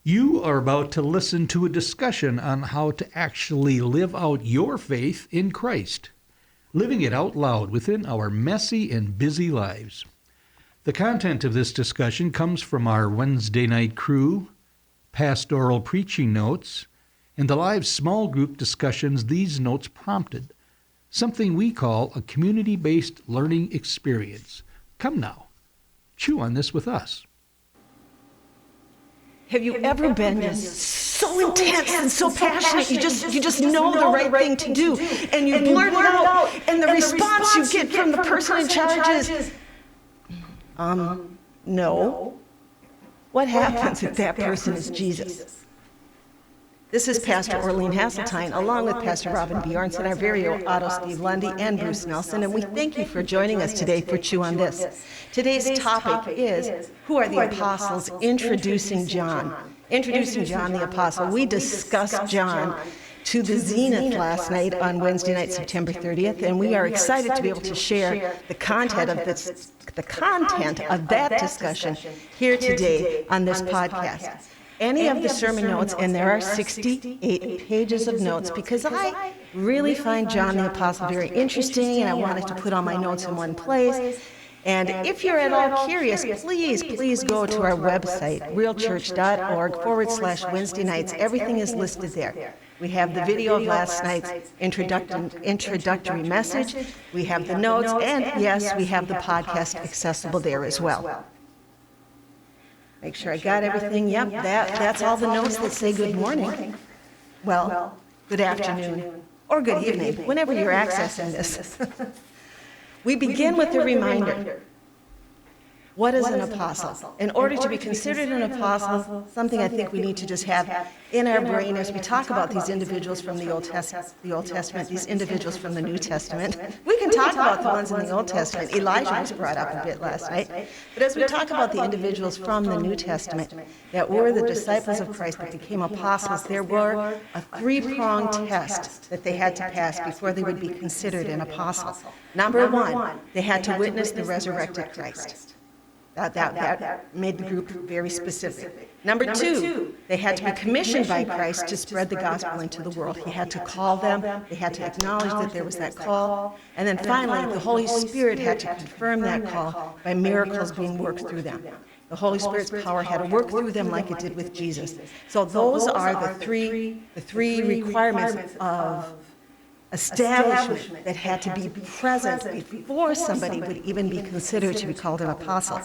You are about to listen to a discussion on how to actually live out your faith in Christ, living it out loud within our messy and busy lives. The content of this discussion comes from our Wednesday night crew, pastoral preaching notes, and the live small group discussions these notes prompted, something we call a community-based learning experience. Come now, chew on this with us. Have you ever been just so intense and so passionate, you just know the right thing to do, and you blurt it out, and the response you get from the person in charge is, no. What happens if that person is Jesus? This is Pastor Orleen Hasseltine, along with Pastor Robin Bjornson, our very own Otto Steve Lundy, and Bruce Nelson, and we thank you for joining us today for Chew on This. Today's topic is, who are the apostles? Introducing John. Introducing John the Apostle. We discussed John to the zenith last night on Wednesday night, September 30th, and we are excited to be able to share the content of that discussion here today on this podcast. Any of the sermon notes, and there are 68 pages of notes, because I really find John the Apostle very interesting, and I wanted to put all my notes in one place. And if you're at all curious, please go to our website, realchurch.org/Wednesday nights. Everything is listed there. We have the video of last night's introductory message. We have the notes, and yes, we have the podcast accessible there as well. Make sure I got everything. Yep, that's all the notes that say good morning. Well, good afternoon, or good evening, whenever you're accessing this. We begin with a reminder. What is an apostle? In order to be considered an apostle, something I think we need to just have in our brain as we talk about these individuals from the Old Testament, these individuals from the New Testament. We can talk about the ones in the Old Testament. Elijah was brought up a bit last night. But as we talk about the individuals from the New Testament that were the disciples of Christ that became apostles, there were a three-pronged test that they had to pass before they would be considered an apostle. Number one, they had to witness the resurrected Christ. That made the group very specific. Number two, they had to be commissioned by Christ to spread the gospel into the world. He had to call them. They had to acknowledge that there was that call. And then finally, the Holy Spirit had to confirm that call by miracles being worked through them. The Holy Spirit's power had to work through them like it did with Jesus. So those are the three requirements of establishment that had to be present before somebody would even be considered to be called an apostle.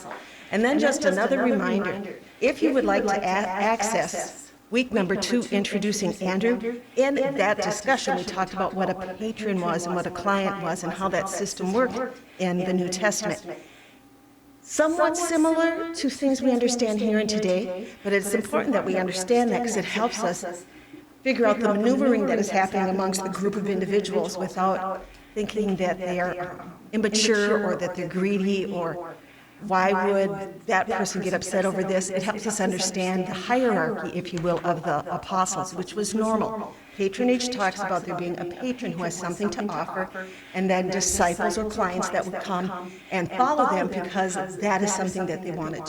And then just another reminder, if you would like to access week number 2, Introducing Andrew, in that discussion we talked about what a patron was and what a client was and how that system worked in the New Testament. Somewhat similar to things we understand here and today, but it's important that we understand that because it helps us figure out the maneuvering that is happening amongst the group of individuals without thinking that they are immature or that they're greedy or why would that person get upset over this. It helps us understand the hierarchy, if you will, of the apostles, which was normal. Patronage talks about there being a patron who has something to offer, and then disciples or clients that would come and follow them because that is something that they wanted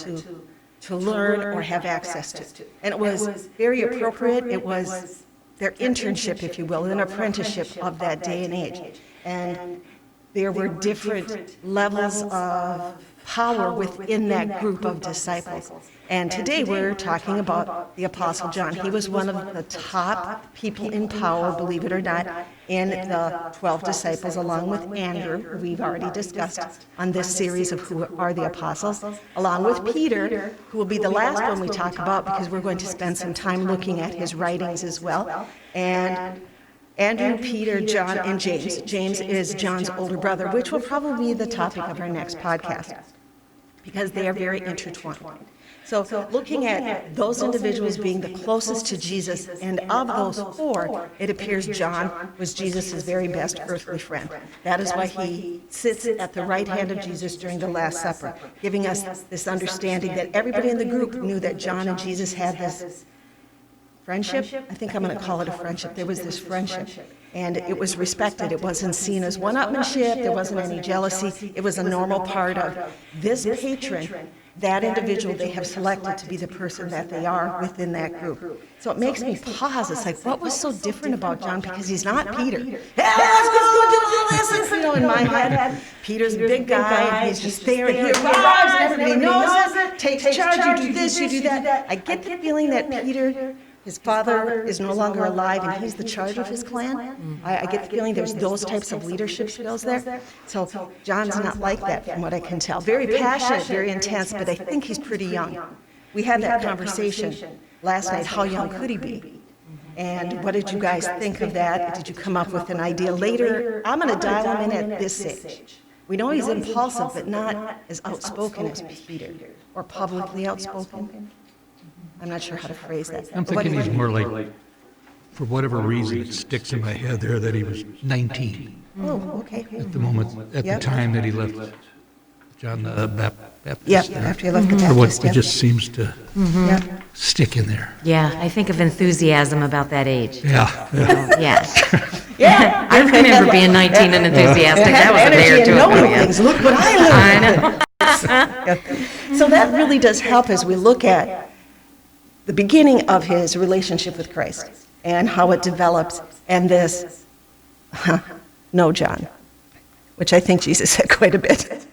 to learn or have access to. And it was very appropriate. It was their internship, if you will, an apprenticeship of that day and age. And there were different levels of power within that group of disciples. And today we're talking about the Apostle John. He was one of the top people in power, believe it or not, in the 12 disciples, along with Andrew, who we've already discussed on this series of who are the apostles, along with Peter, who will be the last one we talk about because we're going to spend some time looking at his writings as well. And Andrew, Peter, John, and James. James is John's older brother, which will probably be the topic of our next podcast because they are very intertwined. So looking at those individuals being the closest to Jesus, and of those 4, it appears John was Jesus' very best earthly friend. That is why he sits at the right hand of Jesus during the Last Supper, giving us this understanding that everybody in the group knew that John and Jesus had this friendship. I think I'm going to call it a friendship. There was this friendship. And it was respected. It wasn't seen as one-upmanship. There wasn't any jealousy. It was a normal part of this patron that individual they have selected to be the person that they are within that group. So it makes me pause. It's like, what was so different about John? Because he's not Peter. Hey, let's go do all this. And, in my head, Peter's a big guy, and he's just there, and he arrives, and everybody knows it, takes charge, you do this, you do that. I get the feeling that Peter, his father, is no longer alive, and he's the charge of his clan. I get the feeling there's those types of leadership skills there. So John's not like that, from what I can tell. Very passionate, very intense, but I think he's pretty young. We had that conversation last night. How young could he be? And what did you guys think of that? Did you come up with an idea later? I'm going to dial him in at this age. We know he's impulsive, but not as outspoken as Peter, or publicly outspoken. I'm not sure how to phrase that. I'm thinking he's more like, for whatever reason, it sticks in my head there that he was 19 Oh, okay. at the moment, at the time that he left John the Baptist. Yep, after he left the Or what, Baptist, it just seems to Yep. stick in there. Yeah, I think of enthusiasm about that age. Yeah. Yeah. Yeah. I remember being 19 and enthusiastic. That was a day or Energy two and ago. knowing Yeah. things. Look what I learned. I know. So that really does help as we look at the beginning of his relationship with Christ and how it develops, and this, no, John, which I think Jesus said quite a bit.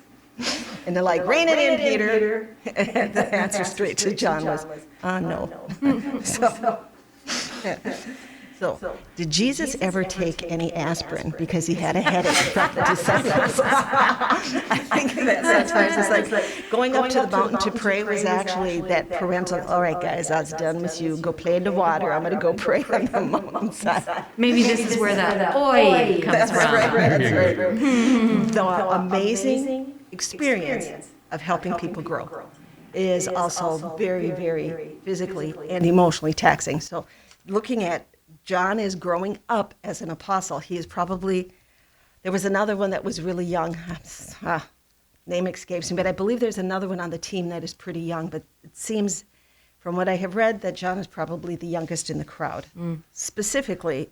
And they're like, rein it in, Peter. And the answer straight to John was, no. So, did Jesus ever take any aspirin because he had a headache from the disciples? I think of that sometimes. It's like going up to the mountain to pray was actually that parental, all right, guys, I was done with you. Go play in the water. I'm going to go pray on the mountainside. Maybe this is where the oi comes from. That's right. The amazing experience of helping people grow is also very, very physically and emotionally taxing. So looking at John is growing up as an apostle. He is probably, there was another one that was really young. Name escapes me, but I believe there's another one on the team that is pretty young. But it seems, from what I have read, that John is probably the youngest in the crowd. Specifically,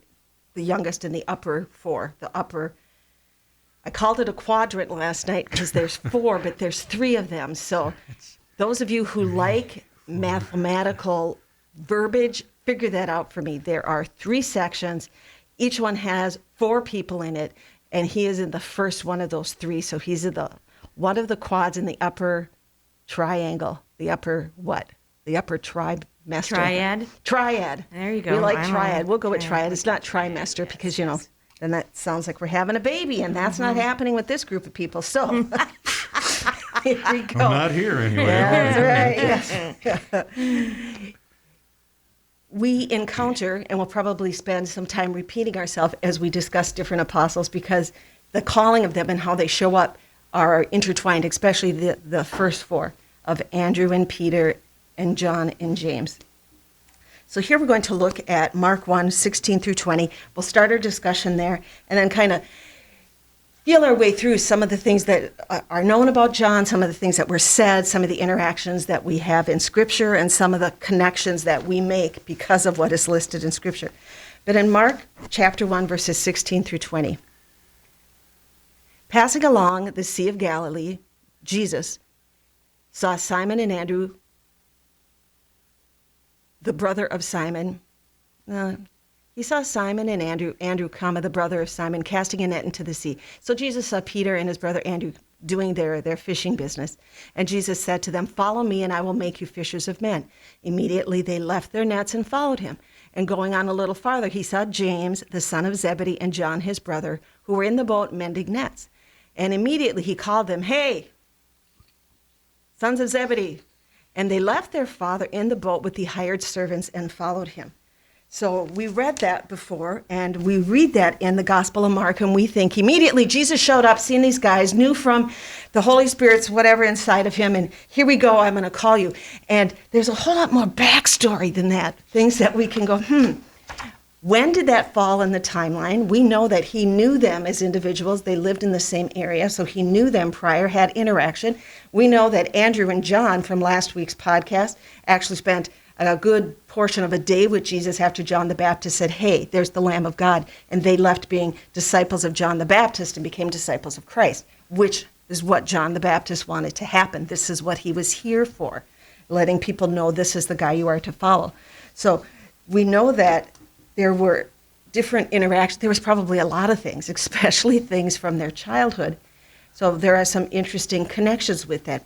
the youngest in the upper four, I called it a quadrant last night because there's four, but there's three of them. So those of you who like mathematical verbiage, figure that out for me. There are three sections. Each one has four people in it, and he is in the first one of those three. So he's in one of the quads in the upper triangle. The upper what? The upper trimester. Triad? Triad. There you go. We like I'm triad. on We'll go with triad. triad. It's not trimester because, then that sounds like we're having a baby, and that's not happening with this group of people. So here we go. Well, not here anyway. That's right, yes. We encounter, and we'll probably spend some time repeating ourselves as we discuss different apostles, because the calling of them and how they show up are intertwined, especially the first four of Andrew and Peter and John and James. So here we're going to look at Mark 1, 16 through 20. We'll start our discussion there and then kind of feel our way through some of the things that are known about John, some of the things that were said, some of the interactions that we have in Scripture, and some of the connections that we make because of what is listed in Scripture. But in Mark chapter 1, verses 16 through 20, passing along the Sea of Galilee, Jesus saw Simon and Andrew, the brother of Simon. He saw Simon and Andrew, the brother of Simon, casting a net into the sea. So Jesus saw Peter and his brother Andrew doing their fishing business. And Jesus said to them, "Follow me, and I will make you fishers of men." Immediately they left their nets and followed him. And going on a little farther, he saw James, the son of Zebedee, and John, his brother, who were in the boat mending nets. And immediately he called them, "Hey, sons of Zebedee." And they left their father in the boat with the hired servants and followed him. So we read that before, and we read that in the Gospel of Mark, and we think immediately Jesus showed up, seen these guys, knew from the Holy Spirit's whatever inside of him, and here we go, I'm going to call you. And there's a whole lot more backstory than that, things that we can go, When did that fall in the timeline? We know that he knew them as individuals. They lived in the same area, so he knew them prior, had interaction. We know that Andrew and John from last week's podcast actually spent a good portion of a day with Jesus after John the Baptist said, "Hey, there's the Lamb of God." And they left being disciples of John the Baptist and became disciples of Christ, which is what John the Baptist wanted to happen. This is what he was here for, letting people know this is the guy you are to follow. So we know that there were different interactions. There was probably a lot of things, especially things from their childhood. So there are some interesting connections with that.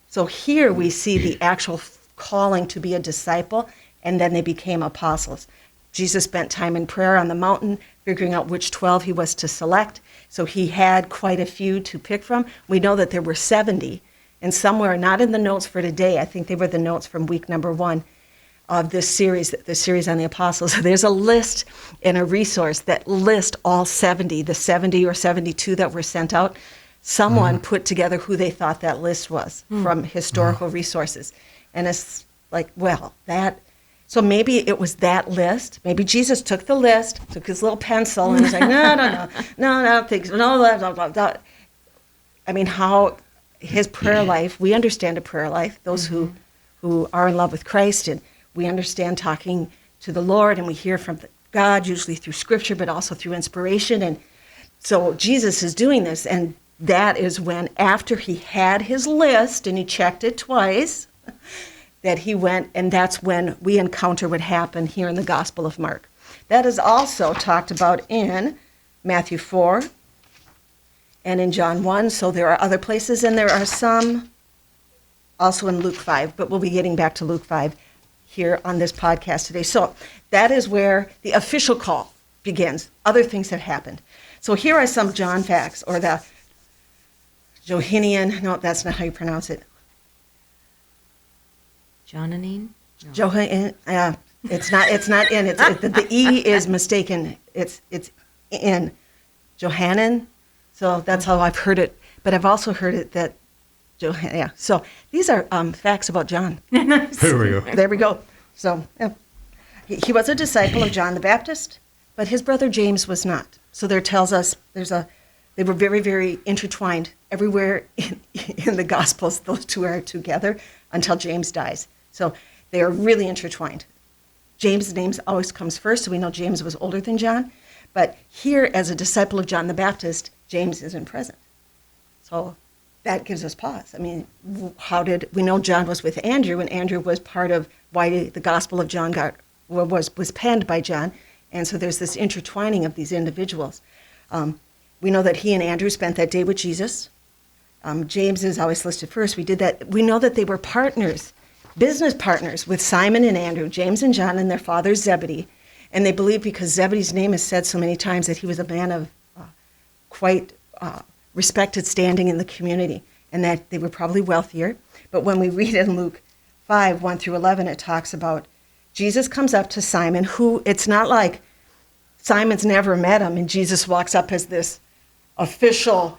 So here we see the actual calling to be a disciple, and then they became apostles. Jesus spent time in prayer on the mountain, figuring out which 12 he was to select. So he had quite a few to pick from. We know that there were 70, and somewhere, not in the notes for today, I think they were the notes from week number 1 of this series, the series on the apostles. There's a list and a resource that lists all 70, the 70 or 72 that were sent out. Someone put together who they thought that list was from historical resources. And it's like, well, that... So maybe it was that list. Maybe Jesus took the list, took his little pencil, and was like, no, think so, no, blah, blah, blah. I mean, how his prayer life, we understand a prayer life, those who are in love with Christ, and we understand talking to the Lord, and we hear from God, usually through Scripture, but also through inspiration. And so Jesus is doing this, and that is when, after he had his list, and he checked it twice, that he went, and that's when we encounter what happened here in the Gospel of Mark. That is also talked about in Matthew 4 and in John 1. So there are other places, and there are some also in Luke 5, but we'll be getting back to Luke 5 here on this podcast today. So that is where the official call begins. Other things have happened. So here are some John facts, or the Johannine, no, that's not how you pronounce it. Johannine? No. Johann, it's not in. The E is mistaken. It's in. Johannan. So that's how I've heard it. But I've also heard it that Johann. Yeah. So these are facts about John. There we go. There we go. So yeah. He was a disciple of John the Baptist, but his brother James was not. So there tells us they were very, very intertwined everywhere in the Gospels. Those two are together until James dies. So they are really intertwined. James' name always comes first, so we know James was older than John. But here, as a disciple of John the Baptist, James isn't present. So that gives us pause. I mean, we know John was with Andrew, and Andrew was part of why the Gospel of John was penned by John. And so there's this intertwining of these individuals. We know that he and Andrew spent that day with Jesus. James is always listed first. We did that. We know that they were partners, business partners with Simon and Andrew, James and John, and their father Zebedee. And they believe, because Zebedee's name is said so many times, that he was a man of quite respected standing in the community, and that they were probably wealthier. But when we read in Luke 5, 1 through 11, it talks about Jesus comes up to Simon, who, it's not like Simon's never met him, and Jesus walks up as this official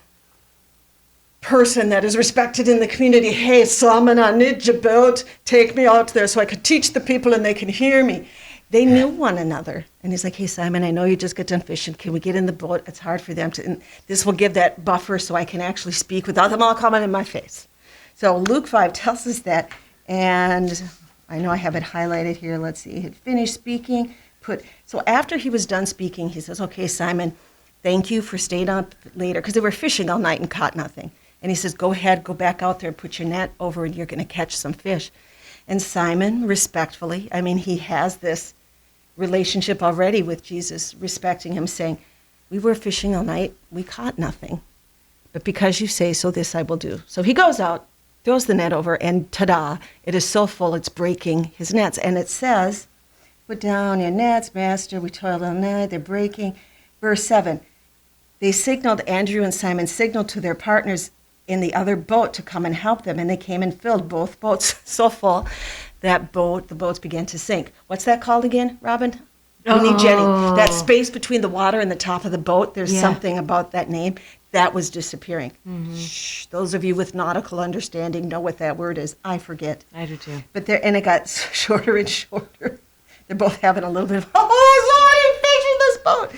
person that is respected in the community. Hey, Simon, I need your boat. Take me out there so I could teach the people and they can hear me. They knew one another. And he's like, hey, Simon, I know you just got done fishing. Can we get in the boat? It's hard for them to. And this will give that buffer so I can actually speak without them all coming in my face. So Luke 5 tells us that. And I know I have it highlighted here. Let's see. He had finished speaking. So after he was done speaking, he says, okay, Simon, thank you for staying up later. Because they were fishing all night and caught nothing. And he says, go ahead, go back out there, put your net over, and you're going to catch some fish. And Simon, respectfully, I mean, he has this relationship already with Jesus, respecting him, saying, we were fishing all night, we caught nothing. But because you say so, this I will do. So he goes out, throws the net over, and ta-da, it is so full, it's breaking his nets. And it says, put down your nets, master, we toiled all night, they're breaking. Verse 7, they signaled, Andrew and Simon signaled to their partners in the other boat to come and help them, and they came and filled both boats so full that the boats began to sink. What's that called again, Robin? We need Jenny. That space between the water and the top of the boat, there's something about that name that was disappearing. Mm-hmm. Shh, those of you with nautical understanding know what that word is. I forget. I do too. But and it got shorter and shorter. They're both having a little bit of, somebody fishing this boat.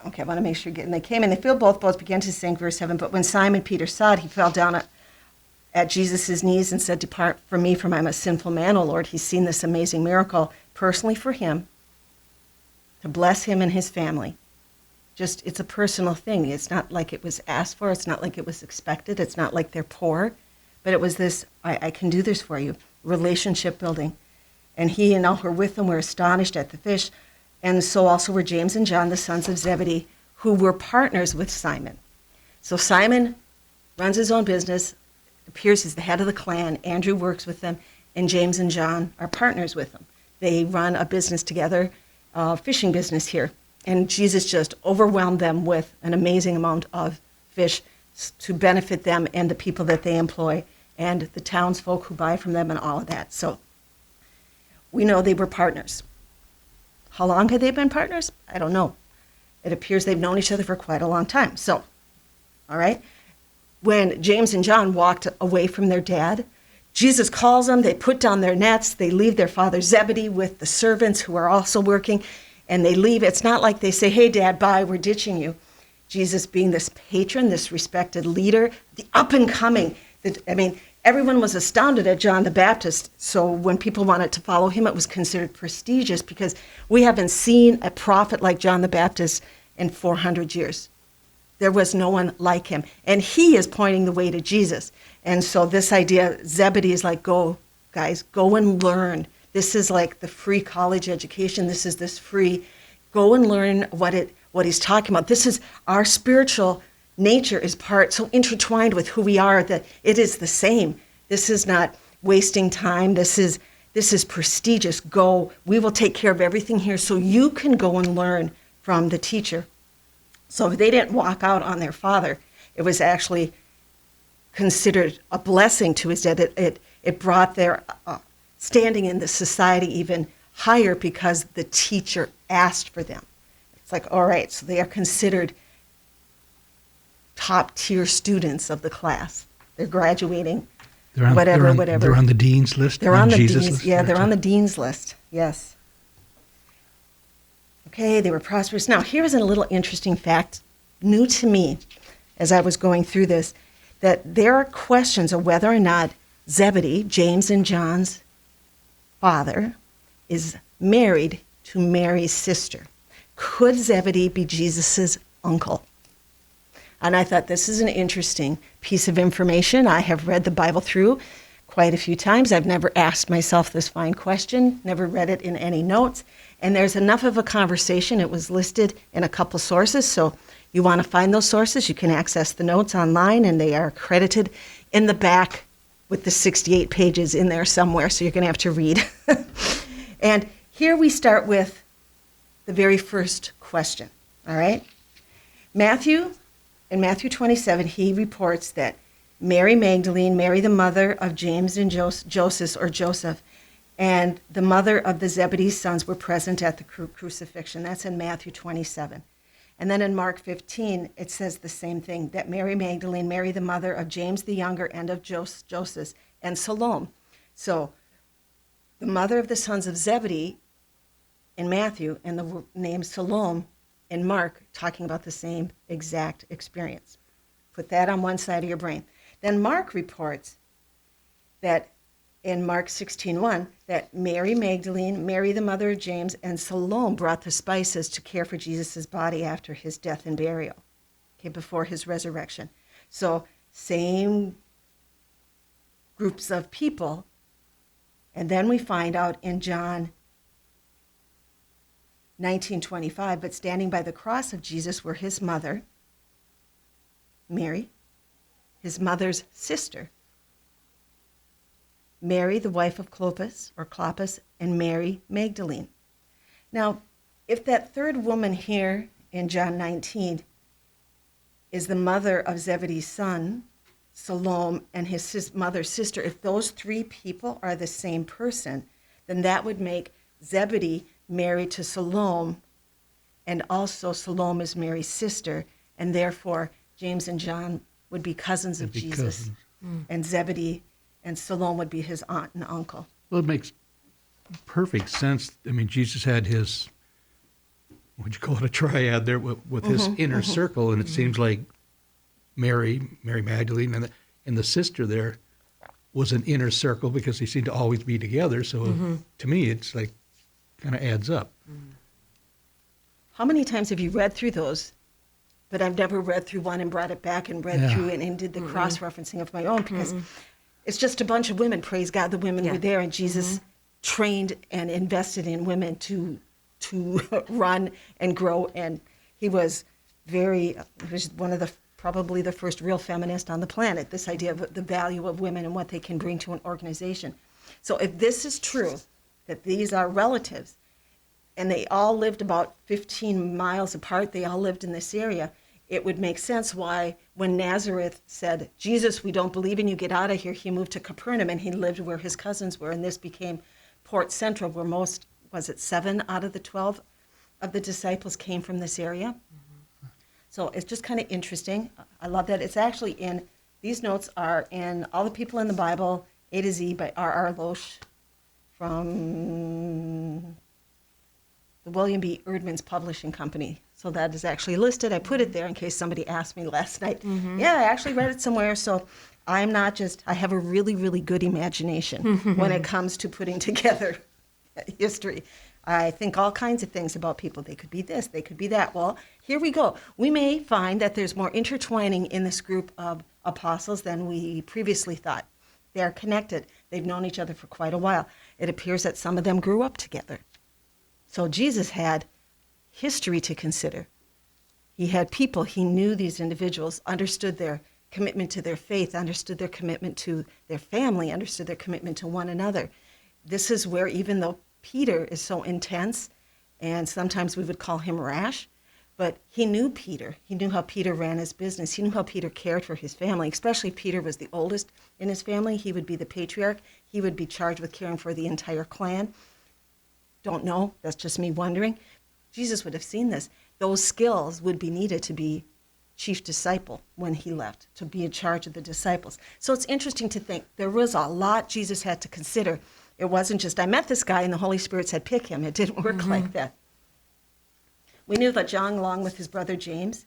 Okay, I want to make sure. And they came and they filled both boats, began to sink, verse 7. But when Simon Peter saw it, he fell down at Jesus' knees and said, depart from me, for I'm a sinful man, O Lord. He's seen this amazing miracle personally for him, to bless him and his family. Just, it's a personal thing. It's not like it was asked for. It's not like it was expected. It's not like they're poor. But it was this, I can do this for you, relationship building. And he and all who were with him were astonished at the fish. And so also were James and John, the sons of Zebedee, who were partners with Simon. So Simon runs his own business, appears as the head of the clan. Andrew works with them, and James and John are partners with him. They run a business together, a fishing business here. And Jesus just overwhelmed them with an amazing amount of fish to benefit them and the people that they employ and the townsfolk who buy from them and all of that. So we know they were partners. How long had they been partners? I don't know. It appears they've known each other for quite a long time. So, all right. When James and John walked away from their dad, Jesus calls them, they put down their nets, they leave their father Zebedee with the servants who are also working, and they leave. It's not like they say, hey, Dad, bye, we're ditching you. Jesus being this patron, this respected leader, the up and coming. Everyone was astounded at John the Baptist. So when people wanted to follow him, it was considered prestigious because we haven't seen a prophet like John the Baptist in 400 years. There was no one like him. And he is pointing the way to Jesus. And so this idea, Zebedee is like, go, guys, go and learn. This is like the free college education. This is this free, go and learn what he's talking about. This is our spiritual nature is so intertwined with who we are that it is the same. This is not wasting time. This is prestigious. Go. We will take care of everything here so you can go and learn from the teacher. So if they didn't walk out on their father, it was actually considered a blessing to his dad. It brought their standing in the society even higher because the teacher asked for them. It's like, all right, so they are considered top tier students of the class. They're graduating, whatever. They're on the dean's list. They're on the Jesus' dean's, list. yeah, they're on the dean's list. Yes. Okay, they were prosperous. Now, here's a little interesting fact, new to me as I was going through this, that there are questions of whether or not Zebedee, James and John's father, is married to Mary's sister. Could Zebedee be Jesus' uncle? And I thought this is an interesting piece of information. I have read the Bible through quite a few times. I've never asked myself this fine question, never read it in any notes. And there's enough of a conversation. It was listed in a couple sources. So you want to find those sources, you can access the notes online, and they are credited in the back with the 68 pages in there somewhere. So you're going to have to read. And here we start with the very first question. All right? In Matthew 27, he reports that Mary Magdalene, Mary the mother of James and Joseph, and the mother of the Zebedee sons were present at the crucifixion. That's in Matthew 27. And then in Mark 15, it says the same thing, that Mary Magdalene, Mary the mother of James the younger and of Joseph, and Salome. So the mother of the sons of Zebedee in Matthew, and the name Salome in Mark, talking about the same exact experience. Put that on one side of your brain. Then Mark reports that in Mark 16:1, that Mary Magdalene, Mary the mother of James, and Salome brought the spices to care for Jesus' body after his death and burial, okay, before his resurrection. So same groups of people. And then we find out in John 19:25, but standing by the cross of Jesus were his mother, Mary, his mother's sister, Mary, the wife of Clopas, and Mary Magdalene. Now, if that third woman here in John 19 is the mother of Zebedee's son, Salome, and his mother's sister, if those three people are the same person, then that would make Zebedee married to Salome, and also Salome is Mary's sister, and therefore James and John would be cousins of Jesus, and Zebedee and Salome would be his aunt and uncle. Well, it makes perfect sense. I mean, Jesus had his, what'd you call it, a triad there with his inner circle, and it seems like Mary Magdalene, and the sister there was an inner circle because they seemed to always be together. So to me, it's like kind of adds up. How many times have you read through those but I've never read through one and brought it back and read through and did the cross-referencing of my own, because it's just a bunch of women. Praise God, the women were there, and Jesus trained and invested in women to run and grow, and he was one of the probably the first real feminist on the planet, this idea of the value of women and what they can bring to an organization. So if this is true, that these are relatives, and they all lived about 15 miles apart, they all lived in this area, it would make sense why when Nazareth said, Jesus, we don't believe in you, get out of here, he moved to Capernaum, and he lived where his cousins were, and this became Port Central, where most, 7 out of the 12 of the disciples came from this area. So it's just kind of interesting. I love that. It's actually these notes are in All the People in the Bible, A to Z by R.R. Loesch from the William B. Erdman's publishing company. So that is actually listed. I put it there in case somebody asked me last night. Yeah, I actually read it somewhere. So I have a really, really good imagination when it comes to putting together history. I think all kinds of things about people. They could be this, they could be that. Well, here we go. We may find that there's more intertwining in this group of apostles than we previously thought. They're connected. They've known each other for quite a while. It appears that some of them grew up together. So Jesus had history to consider. He had people. He knew these individuals, understood their commitment to their faith, understood their commitment to their family, understood their commitment to one another. This is where, even though Peter is so intense, and sometimes we would call him rash, but he knew Peter. He knew how Peter ran his business. He knew how Peter cared for his family, especially if Peter was the oldest in his family. He would be the patriarch. He would be charged with caring for the entire clan. Don't know. That's just me wondering. Jesus would have seen this. Those skills would be needed to be chief disciple when he left, to be in charge of the disciples. So it's interesting to think there was a lot Jesus had to consider. It wasn't just, I met this guy and the Holy Spirit said, pick him. It didn't work like that. We knew that John, along with his brother James,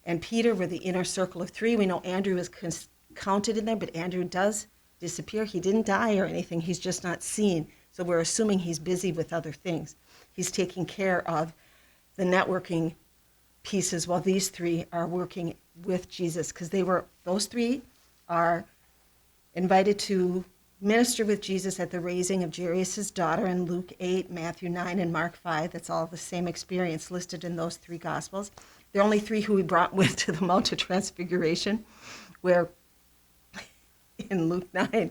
and Peter were the inner circle of 3. We know Andrew is counted in there, but Andrew does disappear. He didn't die or anything. He's just not seen. So we're assuming he's busy with other things. He's taking care of the networking pieces while these 3 are working with Jesus, because those 3 are invited to minister with Jesus at the raising of Jairus' daughter in Luke 8, Matthew 9, and Mark 5. That's all the same experience listed in those 3 Gospels. There are only 3 who he brought with to the Mount of Transfiguration, where in Luke 9,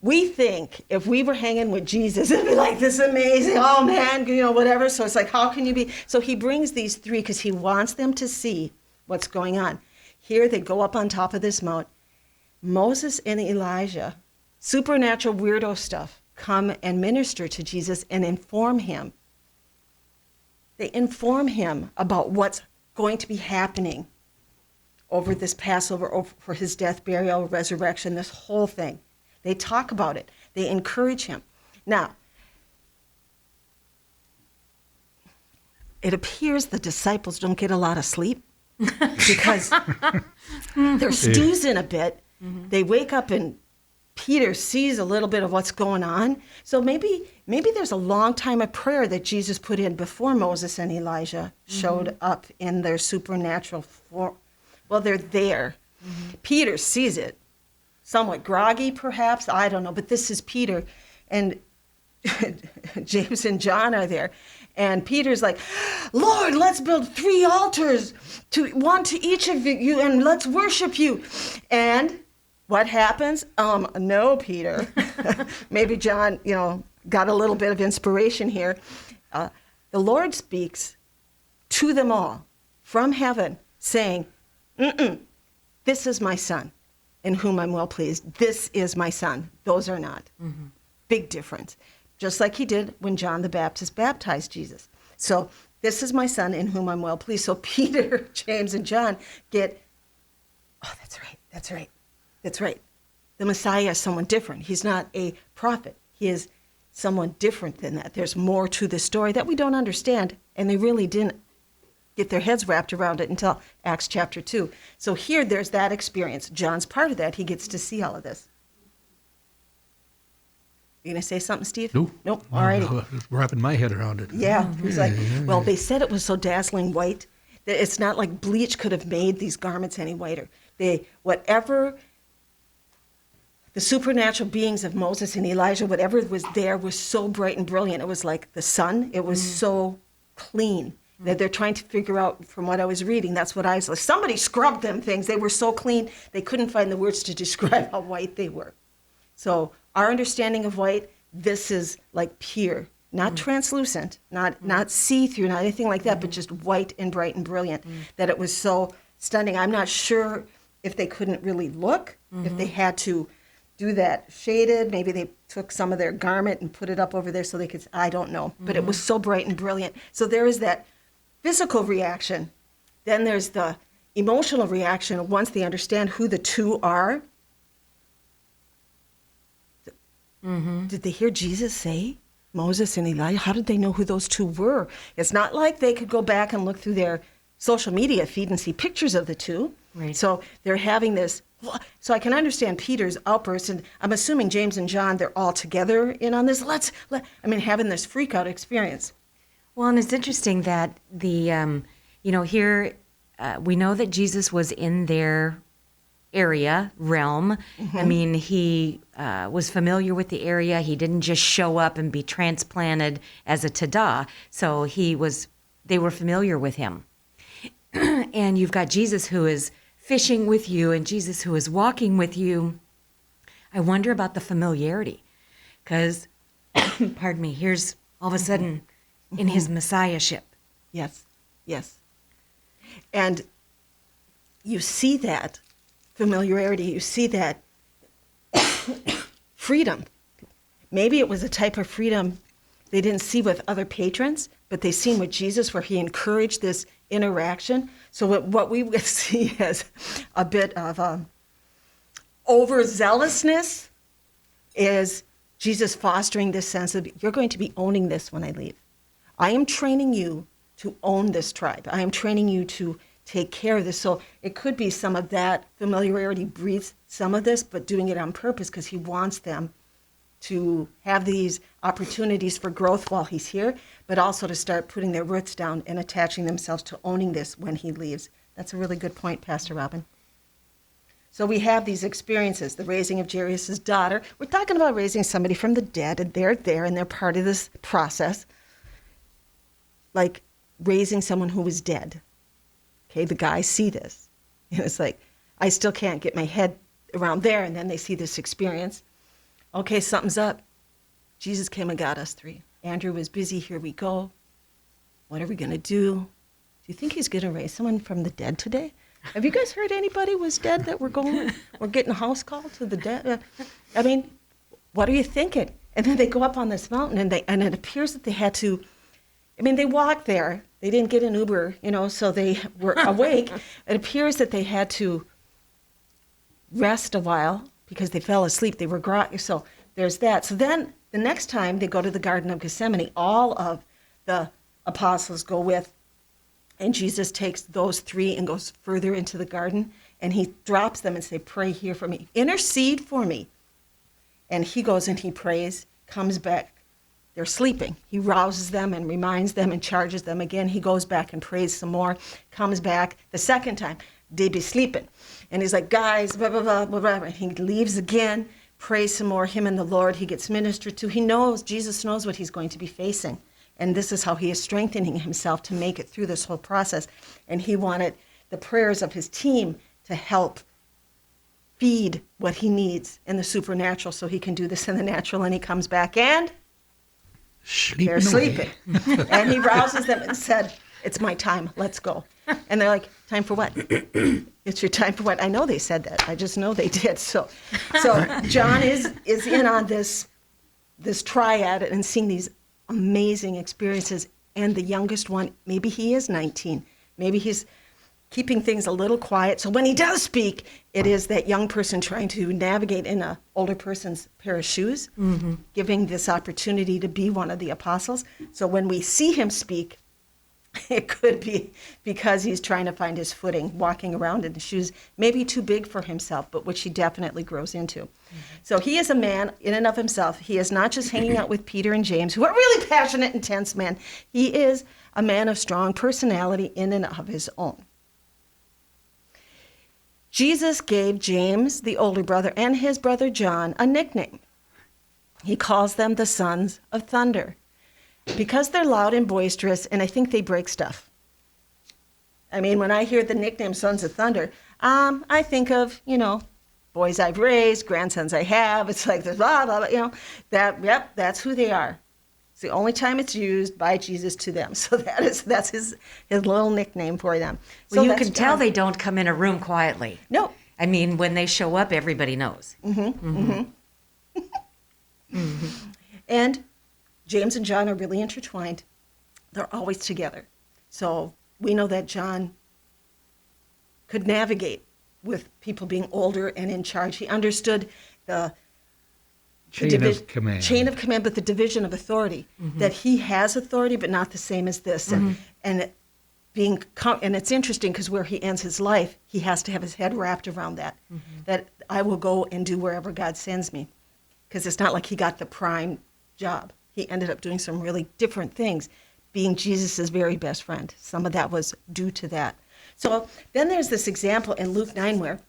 we think if we were hanging with Jesus, it'd be like this amazing, oh man, whatever. So it's like, how can you be? So he brings these 3 because he wants them to see what's going on. Here they go up on top of this mount. Moses and Elijah, supernatural weirdo stuff, come and minister to Jesus and inform him. They inform him about what's going to be happening over this Passover, over for his death, burial, resurrection, this whole thing. They talk about it. They encourage him. Now, it appears the disciples don't get a lot of sleep because they're snoozing a bit. They wake up and Peter sees a little bit of what's going on. So maybe there's a long time of prayer that Jesus put in before Moses and Elijah showed up in their supernatural form. Well, they're there. Peter sees it. Somewhat groggy, perhaps. I don't know. But this is Peter. And James and John are there. And Peter's like, Lord, let's build 3 altars, one to each of you, and let's worship you. And what happens? No, Peter. Maybe John, got a little bit of inspiration here. The Lord speaks to them all from heaven, saying, this is my son, in whom I'm well pleased. This is my son. Those are not. Big difference. Just like he did when John the Baptist baptized Jesus. So this is my son, in whom I'm well pleased. So Peter, James, and John get, that's right. The Messiah is someone different. He's not a prophet. He is someone different than that. There's more to the story that we don't understand, and they really didn't get their heads wrapped around it until Acts chapter 2. So here there's that experience. John's part of that. He gets to see all of this. You going to say something, Steve? Nope. All righty. Wrapping my head around it. Yeah. He's like, well, they said it was so dazzling white that it's not like bleach could have made these garments any whiter. Whatever the supernatural beings of Moses and Elijah, whatever was there was so bright and brilliant. It was like the sun. It was so clean that they're trying to figure out, from what I was reading, that's what I was like. Somebody scrubbed them things. They were so clean, they couldn't find the words to describe how white they were. So our understanding of white, this is like pure, not translucent, not see-through, not anything like that, but just white and bright and brilliant, that it was so stunning. I'm not sure if they couldn't really look, if they had to do that shaded. Maybe they took some of their garment and put it up over there so they could, I don't know. But it was so bright and brilliant. So there is that physical reaction. Then there's the emotional reaction once they understand who the two are. Did they hear Jesus say Moses and Elijah? How did they know who those two were? It's not like they could go back and look through their social media feed and see pictures of the two. Right. So they're having this. So I can understand Peter's outburst, and I'm assuming James and John, they're all together in on this. Having this freak out experience. Well, and it's interesting that here we know that Jesus was in their realm. I mean, he was familiar with the area. He didn't just show up and be transplanted as a tada. So they were familiar with him. And you've got Jesus who is fishing with you and Jesus who is walking with you. I wonder about the familiarity because, pardon me, here's all of a sudden in his messiahship. Yes. And you see that familiarity, you see that freedom. Maybe it was a type of freedom they didn't see with other patrons, but they seen with Jesus where he encouraged this interaction. So what we would see as a bit of overzealousness is Jesus fostering this sense of, you're going to be owning this when I leave. I am training you to own this tribe. I am training you to take care of this. So it could be some of that familiarity breeds some of this, but doing it on purpose because he wants them to have these opportunities for growth while he's here, but also to start putting their roots down and attaching themselves to owning this when he leaves. That's a really good point, Pastor Robin. So we have these experiences, the raising of Jairus' daughter. We're talking about raising somebody from the dead, and they're there, and they're part of this process, like raising someone who was dead. Okay, the guys see this. And it's like, I still can't get my head around there, and then they see this experience. Okay, something's up. Jesus came and got us three. Andrew was busy. Here we go. What are we going to do? Do you think he's going to raise someone from the dead today? Have you guys heard anybody was dead that we're getting a house call to the dead? I mean, what are you thinking? And then they go up on this mountain, and it appears that they had to, they walked there. They didn't get an Uber, so they were awake. It appears that they had to rest a while because they fell asleep. They were groggy. So there's that. So then the next time they go to the Garden of Gethsemane, all of the apostles go with, and Jesus takes those three and goes further into the garden, and he drops them and say, pray here for me. Intercede for me. And he goes and he prays, comes back. They're sleeping. He rouses them and reminds them and charges them again. He goes back and prays some more, comes back the second time. They be sleeping. And he's like, guys, blah, blah, blah, blah, blah. And he leaves again, prays some more, him and the Lord. He gets ministered to. He knows, Jesus knows what he's going to be facing. And this is how he is strengthening himself to make it through this whole process. And he wanted the prayers of his team to help feed what he needs in the supernatural so he can do this in the natural. And he comes back and they're sleeping. And he rouses them and said, it's my time, let's go. And they're like, time for what? It's your time for what? I know they said that. I just know they did. So John is in on this triad and seeing these amazing experiences. And the youngest one, maybe he is 19. Maybe he's keeping things a little quiet. So when he does speak, it is that young person trying to navigate in an older person's pair of shoes, giving this opportunity to be one of the apostles. So when we see him speak, It could be because he's trying to find his footing, walking around in shoes maybe too big for himself, but which he definitely grows into. Mm-hmm. So he is a man in and of himself. He is not just hanging out with Peter and James, who are really passionate, intense men. He is a man of strong personality in and of his own. Jesus gave James, the older brother, and his brother John a nickname. He calls them the sons of thunder because they're loud and boisterous, and I think they break stuff. I mean, when I hear the nickname Sons of Thunder, I think of, boys I've raised, grandsons I have. It's like this, blah, blah, blah, that's who they are. It's the only time it's used by Jesus to them. So that's his little nickname for them. Well, so you can tell they don't come in a room quietly. No. I mean, when they show up, everybody knows. Mm-hmm. Mm-hmm. Mm-hmm. And James and John are really intertwined. They're always together. So we know that John could navigate with people being older and in charge. He understood the chain of command, but the division of authority, that he has authority, but not the same as this. And it's interesting because where he ends his life, he has to have his head wrapped around that, that I will go and do wherever God sends me. Because it's not like he got the prime job. He ended up doing some really different things, being Jesus' very best friend. Some of that was due to that. So then there's this example in Luke 9 where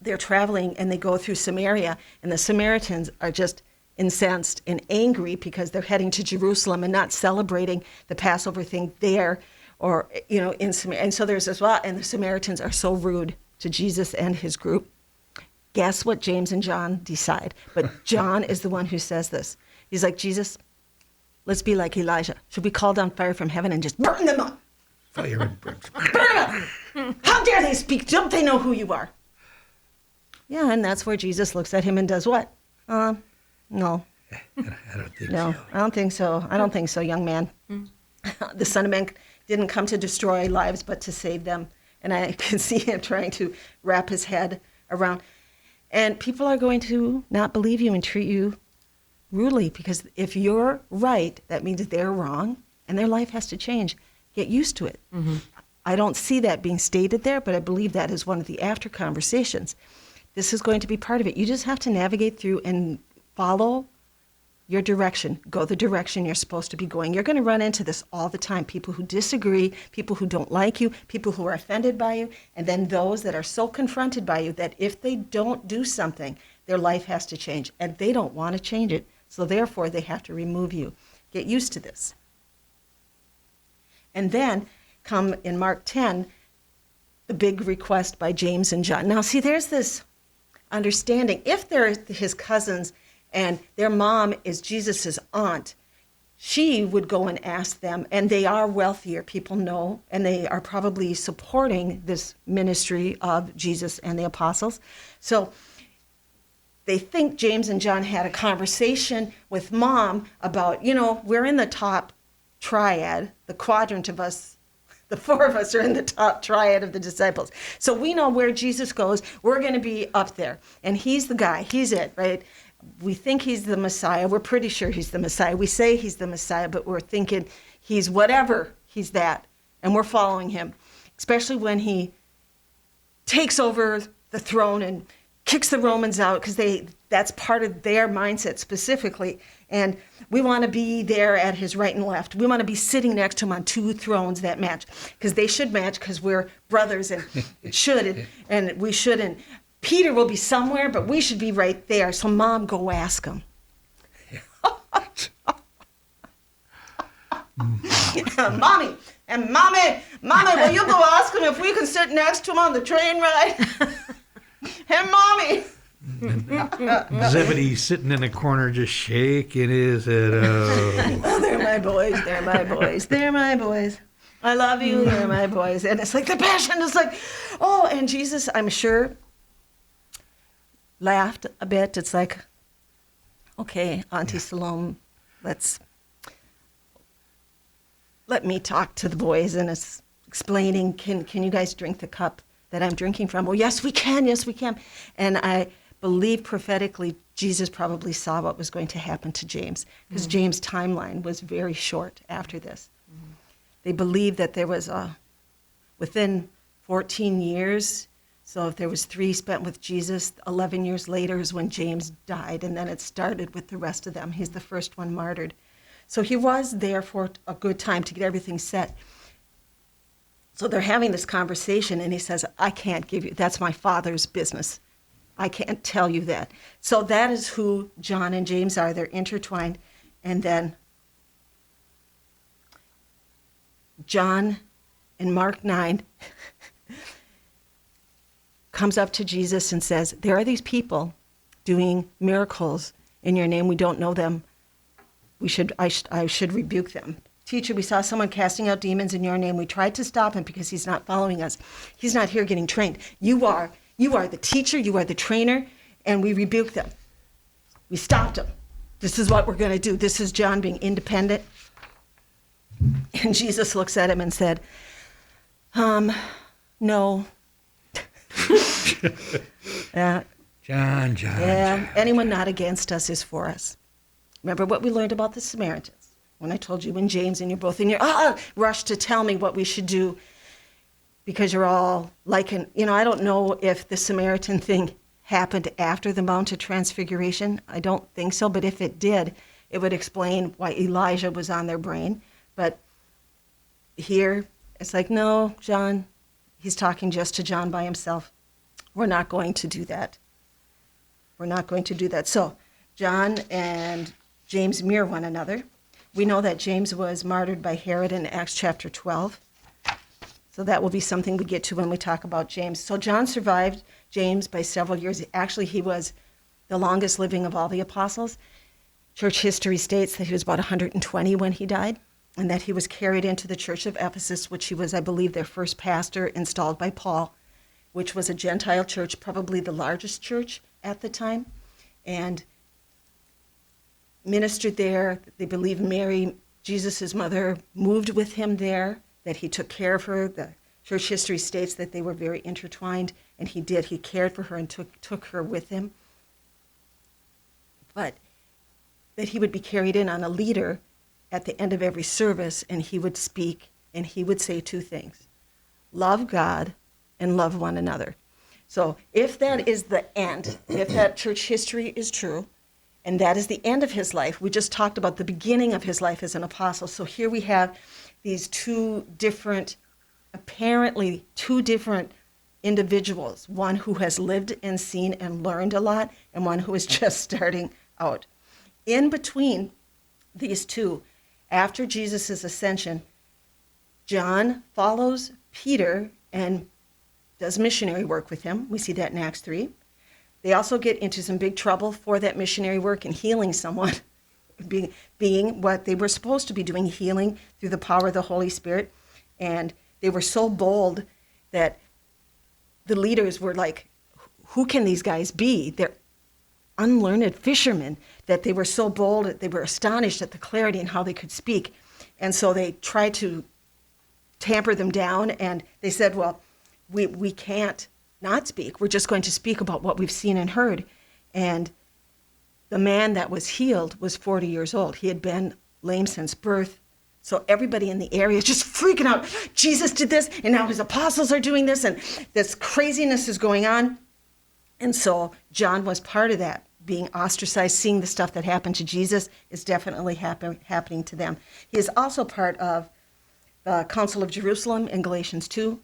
they're traveling and they go through Samaria, and the Samaritans are just incensed and angry because they're heading to Jerusalem and not celebrating the Passover thing there or, in Samaria. And so there's this, and the Samaritans are so rude to Jesus and his group. Guess what James and John decide? But John is the one who says this. He's like, Jesus, let's be like Elijah. Should we call down fire from heaven and just burn them up? Fire and brimstone. Burn them up! How dare they speak? Don't they know who you are? Yeah, and that's where Jesus looks at him and does what? No. I don't think No, so. I don't think so. I don't think so, young man. The Son of Man didn't come to destroy lives, but to save them. And I can see him trying to wrap his head around. And people are going to not believe you and treat you rudely, because if you're right, that means they're wrong, and their life has to change. Get used to it. I don't see that being stated there, but I believe that is one of the after conversations. This is going to be part of it. You just have to navigate through and follow your direction. Go the direction you're supposed to be going. You're going to run into this all the time. People who disagree, people who don't like you, people who are offended by you, and then those that are so confronted by you that if they don't do something, their life has to change, and they don't want to change it. So therefore, they have to remove you. Get used to this. And then come in Mark 10, the big request by James and John. Now, see, there's this understanding. If they're his cousins and their mom is Jesus's aunt, she would go and ask them, and they are wealthier, people know, and they are probably supporting this ministry of Jesus and the apostles. So they think James and John had a conversation with mom about, we're in the top triad, the quadrant of us. The four of us are in the top triad of the disciples. So we know where Jesus goes, we're going to be up there. And he's the guy. He's it, right? We think he's the Messiah. We're pretty sure he's the Messiah. We say he's the Messiah, but we're thinking he's whatever. He's that. And we're following him, especially when he takes over the throne and kicks the Romans out, because that's part of their mindset specifically. And we want to be there at his right and left. We want to be sitting next to him on two thrones that match, because they should match, because we're brothers, and it should, and we shouldn't. Peter will be somewhere, but we should be right there. So Mom, go ask him. Mommy, will you go ask him if we can sit next to him on the train ride? Hey, Mommy. Zebedee's sitting in a corner just shaking his head. Oh, they're my boys. They're my boys. They're my boys. I love you. They're my boys. And it's like the passion is like, oh, and Jesus, I'm sure, laughed a bit. It's like, okay, Auntie Salome, let me talk to the boys. And it's explaining, can you guys drink the cup that I'm drinking from? Well, yes, we can. Yes, we can. And I believe prophetically, Jesus probably saw what was going to happen to James, because James' timeline was very short after this. They believe that there was within 14 years, so if there was 3 spent with Jesus, 11 years later is when James died, and then it started with the rest of them. He's the first one martyred. So he was there for a good time to get everything set. So they're having this conversation, and he says, I can't give you, that's my Father's business. I can't tell you that. So that is who John and James are. They're intertwined. And then John in Mark 9 comes up to Jesus and says, there are these people doing miracles in your name. We don't know them. I should rebuke them. Teacher, we saw someone casting out demons in your name. We tried to stop him because he's not following us. He's not here getting trained. You are the teacher, you are the trainer, and we rebuked them. We stopped him. This is what we're going to do. This is John being independent. And Jesus looks at him and said, no. John. Anyone not against us is for us. Remember what we learned about the Samaritans. When I told you and James and you're both in your rush to tell me what we should do because you're all I don't know if the Samaritan thing happened after the Mount of Transfiguration. I don't think so, but if it did, it would explain why Elijah was on their brain. But here, it's like, no, John, he's talking just to John by himself. We're not going to do that. So John and James mirror one another. We know that James was martyred by Herod in Acts chapter 12. So that will be something we get to when we talk about James. So John survived James by several years. Actually, he was the longest living of all the apostles. Church history states that he was about 120 when he died, and that he was carried into the church of Ephesus, which he was, I believe, their first pastor installed by Paul, which was a Gentile church, probably the largest church at the time, and ministered there. They believe Mary, Jesus' mother, moved with him there, that he took care of her. The church history states that they were very intertwined, and he did. He cared for her and took her with him. But that he would be carried in on a leader at the end of every service, and he would speak, and he would say 2 things: love God and love one another. So if that is the end, if that church history is true, and that is the end of his life, we just talked about the beginning of his life as an apostle. So here we have these apparently two different individuals, one who has lived and seen and learned a lot, and one who is just starting out. In between these two, after Jesus' ascension, John follows Peter and does missionary work with him. We see that in Acts 3. They also get into some big trouble for that missionary work and healing someone, being what they were supposed to be doing, healing through the power of the Holy Spirit. And they were so bold that the leaders were like, who can these guys be? They're unlearned fishermen, that they were so bold, they were astonished at the clarity and how they could speak. And so they tried to tamper them down, and they said, well, we can't not speak. We're just going to speak about what we've seen and heard. And the man that was healed was 40 years old. He had been lame since birth. So everybody in the area is just freaking out. Jesus did this, and now his apostles are doing this, and this craziness is going on. And so John was part of that, being ostracized, seeing the stuff that happened to Jesus is definitely happening to them. He is also part of the Council of Jerusalem in Galatians 2,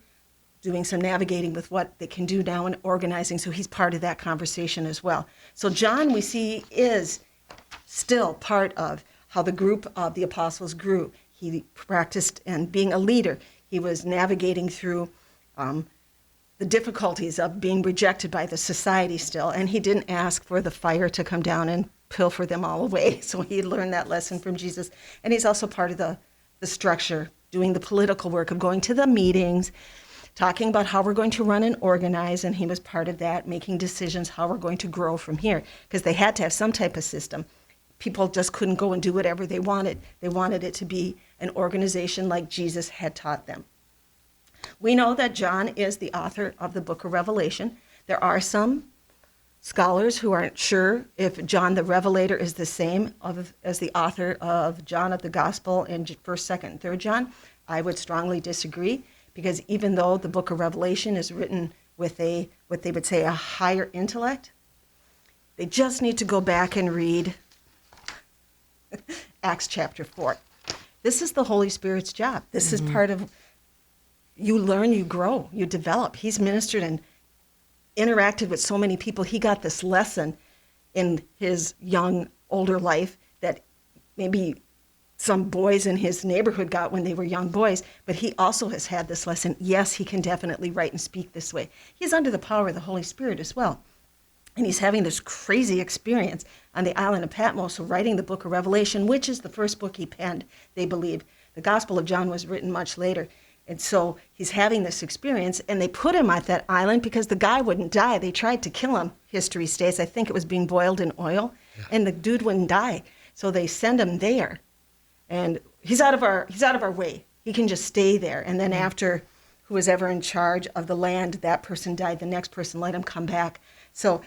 doing some navigating with what they can do now and organizing. So he's part of that conversation as well. So John, we see, is still part of how the group of the apostles grew. He practiced and being a leader. He was navigating through the difficulties of being rejected by the society still. And he didn't ask for the fire to come down and pilfer them all away. So he learned that lesson from Jesus. And he's also part of the structure, doing the political work of going to the meetings, talking about how we're going to run and organize, and he was part of that, making decisions how we're going to grow from here, because they had to have some type of system. People just couldn't go and do whatever they wanted. They wanted it to be an organization like Jesus had taught them. We know that John is the author of the book of Revelation. There are some scholars who aren't sure if John the Revelator is the same as the author of John of the Gospel in 1st, 2nd, and 3rd John. I would strongly disagree, because even though the book of Revelation is written with what they would say a higher intellect, they just need to go back and read Acts chapter 4. This is the Holy Spirit's job. This is part of, you learn, you grow, you develop. He's ministered and interacted with so many people. He got this lesson in his young, older life that maybe some boys in his neighborhood got when they were young boys, but he also has had this lesson. Yes, he can definitely write and speak this way. He's under the power of the Holy Spirit as well. And he's having this crazy experience on the island of Patmos, writing the book of Revelation, which is the first book he penned, they believe. The Gospel of John was written much later. And so he's having this experience, and they put him at that island because the guy wouldn't die. They tried to kill him, history states. I think it was being boiled in oil, and the dude wouldn't die. So they send him there. And he's out of our way. He can just stay there. And then after who was ever in charge of the land, that person died, the next person let him come back. So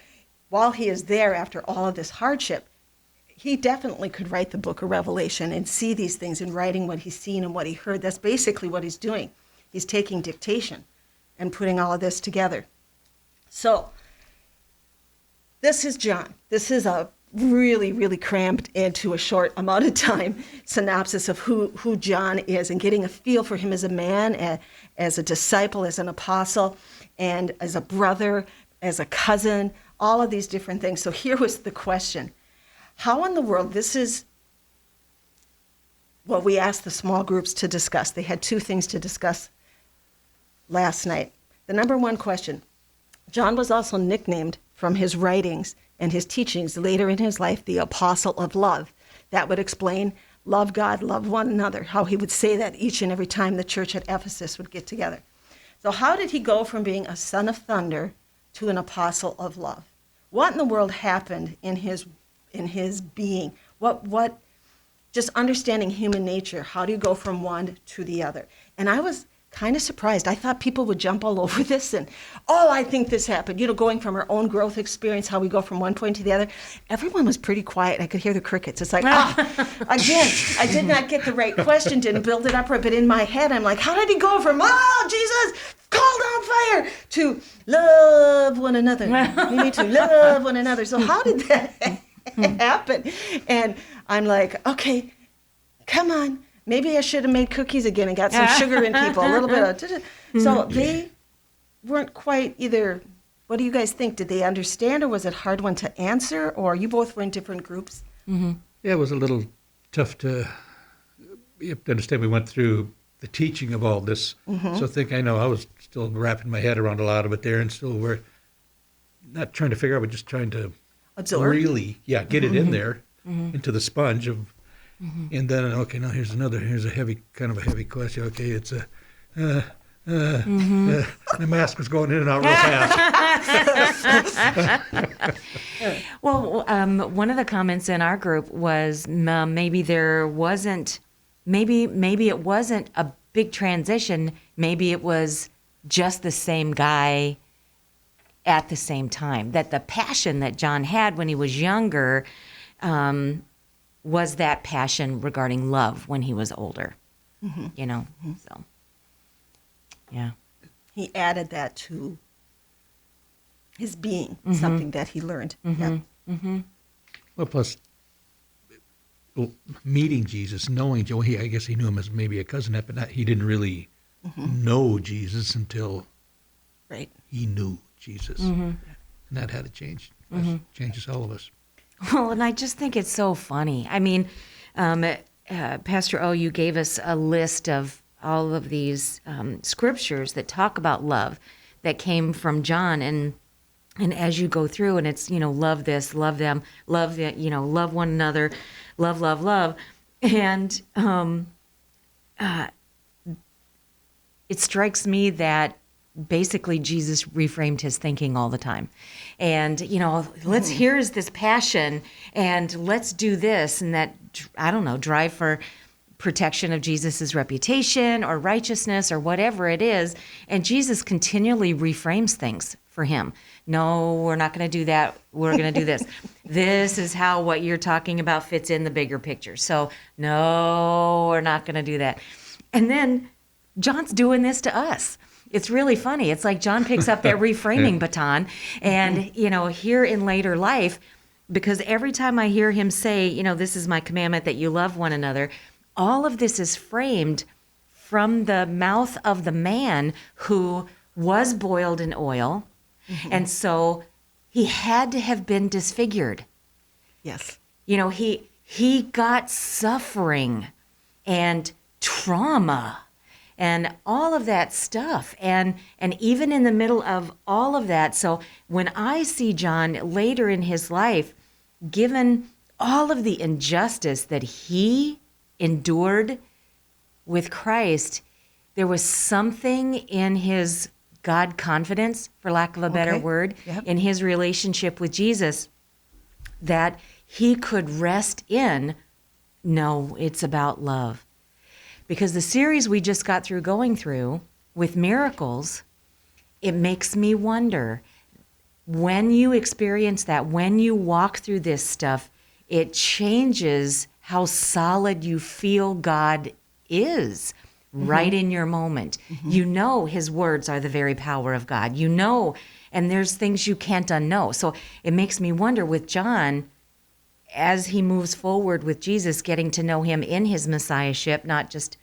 while he is there after all of this hardship, he definitely could write the book of Revelation and see these things in writing what he's seen and what he heard. That's basically what he's doing. He's taking dictation and putting all of this together. So this is John. This is a really, really crammed into a short amount of time synopsis of who John is, and getting a feel for him as a man, as a disciple, as an apostle, and as a brother, as a cousin, all of these different things. So here was the question. How in the world, this is what we asked the small groups to discuss. They had two things to discuss last night. The number one question, John was also nicknamed from his writings and his teachings later in his life, the Apostle of Love. That would explain love God, love one another, how he would say that each and every time the church at Ephesus would get together. So how did he go from being a son of thunder to an apostle of love? What in the world happened in his being? What just understanding human nature, how do you go from one to the other? And I was kind of surprised. I thought people would jump all over this and, oh, I think this happened. You know, going from our own growth experience, how we go from one point to the other. Everyone was pretty quiet. I could hear the crickets. It's like, again, I did not get the right question, didn't build it up right, but in my head, I'm like, how did he go from, Jesus, call down fire, to love one another. We need to love one another. So how did that happen? And I'm like, okay, come on. Maybe I should have made cookies again and got some sugar in people, a little bit of... So they weren't quite either... What do you guys think? Did they understand, or was it a hard one to answer? Or you both were in different groups? Yeah, it was a little tough to... You have to understand, we went through the teaching of all this. So I know I was still wrapping my head around a lot of it there, and still we're not trying to figure out, but just trying to Absorb. Really, get it in there, into the sponge of... And then, okay, now here's a heavy question. Okay, it's the mask was going in and out real fast. Well, one of the comments in our group was maybe it wasn't a big transition. Maybe it was just the same guy at the same time. That the passion that John had when he was younger was that passion regarding love when he was older, so, yeah. He added that to his being, something that he learned. Well, plus meeting Jesus, knowing Joe, I guess he knew him as maybe a cousin, but he didn't really know Jesus until he knew Jesus. And that had to change. Changes all of us. Well, and I just think it's so funny. I mean, Pastor O, you gave us a list of all of these scriptures that talk about love that came from John, and as you go through, and it's, love this, love them, love that, love one another, love, and it strikes me that basically Jesus reframed his thinking all the time. And, here's this passion, and let's do this, and that, I don't know, drive for protection of Jesus's reputation or righteousness or whatever it is. And Jesus continually reframes things for him. No, we're not going to do that. We're going to do this. This is how what you're talking about fits in the bigger picture. So no, we're not going to do that. And then John's doing this to us. It's really funny. It's like John picks up that reframing baton, and here in later life, because every time I hear him say, this is my commandment that you love one another, all of this is framed from the mouth of the man who was boiled in oil, and so he had to have been disfigured. Yes. He got suffering and trauma and all of that stuff. And even in the middle of all of that, so when I see John later in his life, given all of the injustice that he endured with Christ, there was something in his God confidence, for lack of a better word, in his relationship with Jesus that he could rest in. No, it's about love. Because the series we just got through going through with miracles, it makes me wonder, when you experience that, when you walk through this stuff, it changes how solid you feel God is right in your moment. His words are the very power of God. And there's things you can't unknow. So it makes me wonder with John, as he moves forward with Jesus, getting to know him in his messiahship, not just,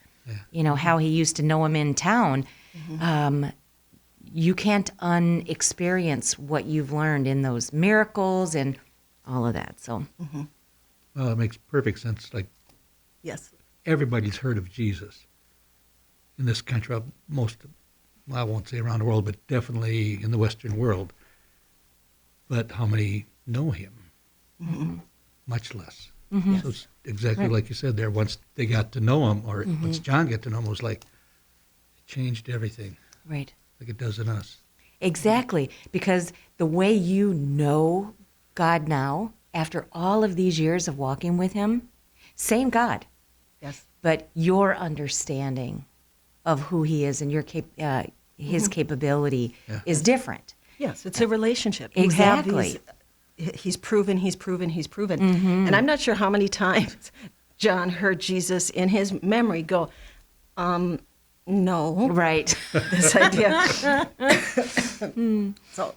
how he used to know him in town, you can't unexperience what you've learned in those miracles and all of that. So, Well, it makes perfect sense. Like, yes, everybody's heard of Jesus in this country, I won't say around the world, but definitely in the Western world. But how many know him? Much less. So it's exactly like you said there. Once they got to know him, or once John got to know him, it was like it changed everything. right. Like it does in us. Exactly. Because the way you know God now, after all of these years of walking with him, same God, yes, but your understanding of who he is and your his capability is different. yes. It's a relationship. Exactly. You have he's proven. And I'm not sure how many times John heard Jesus in his memory go, no. Right. This idea. So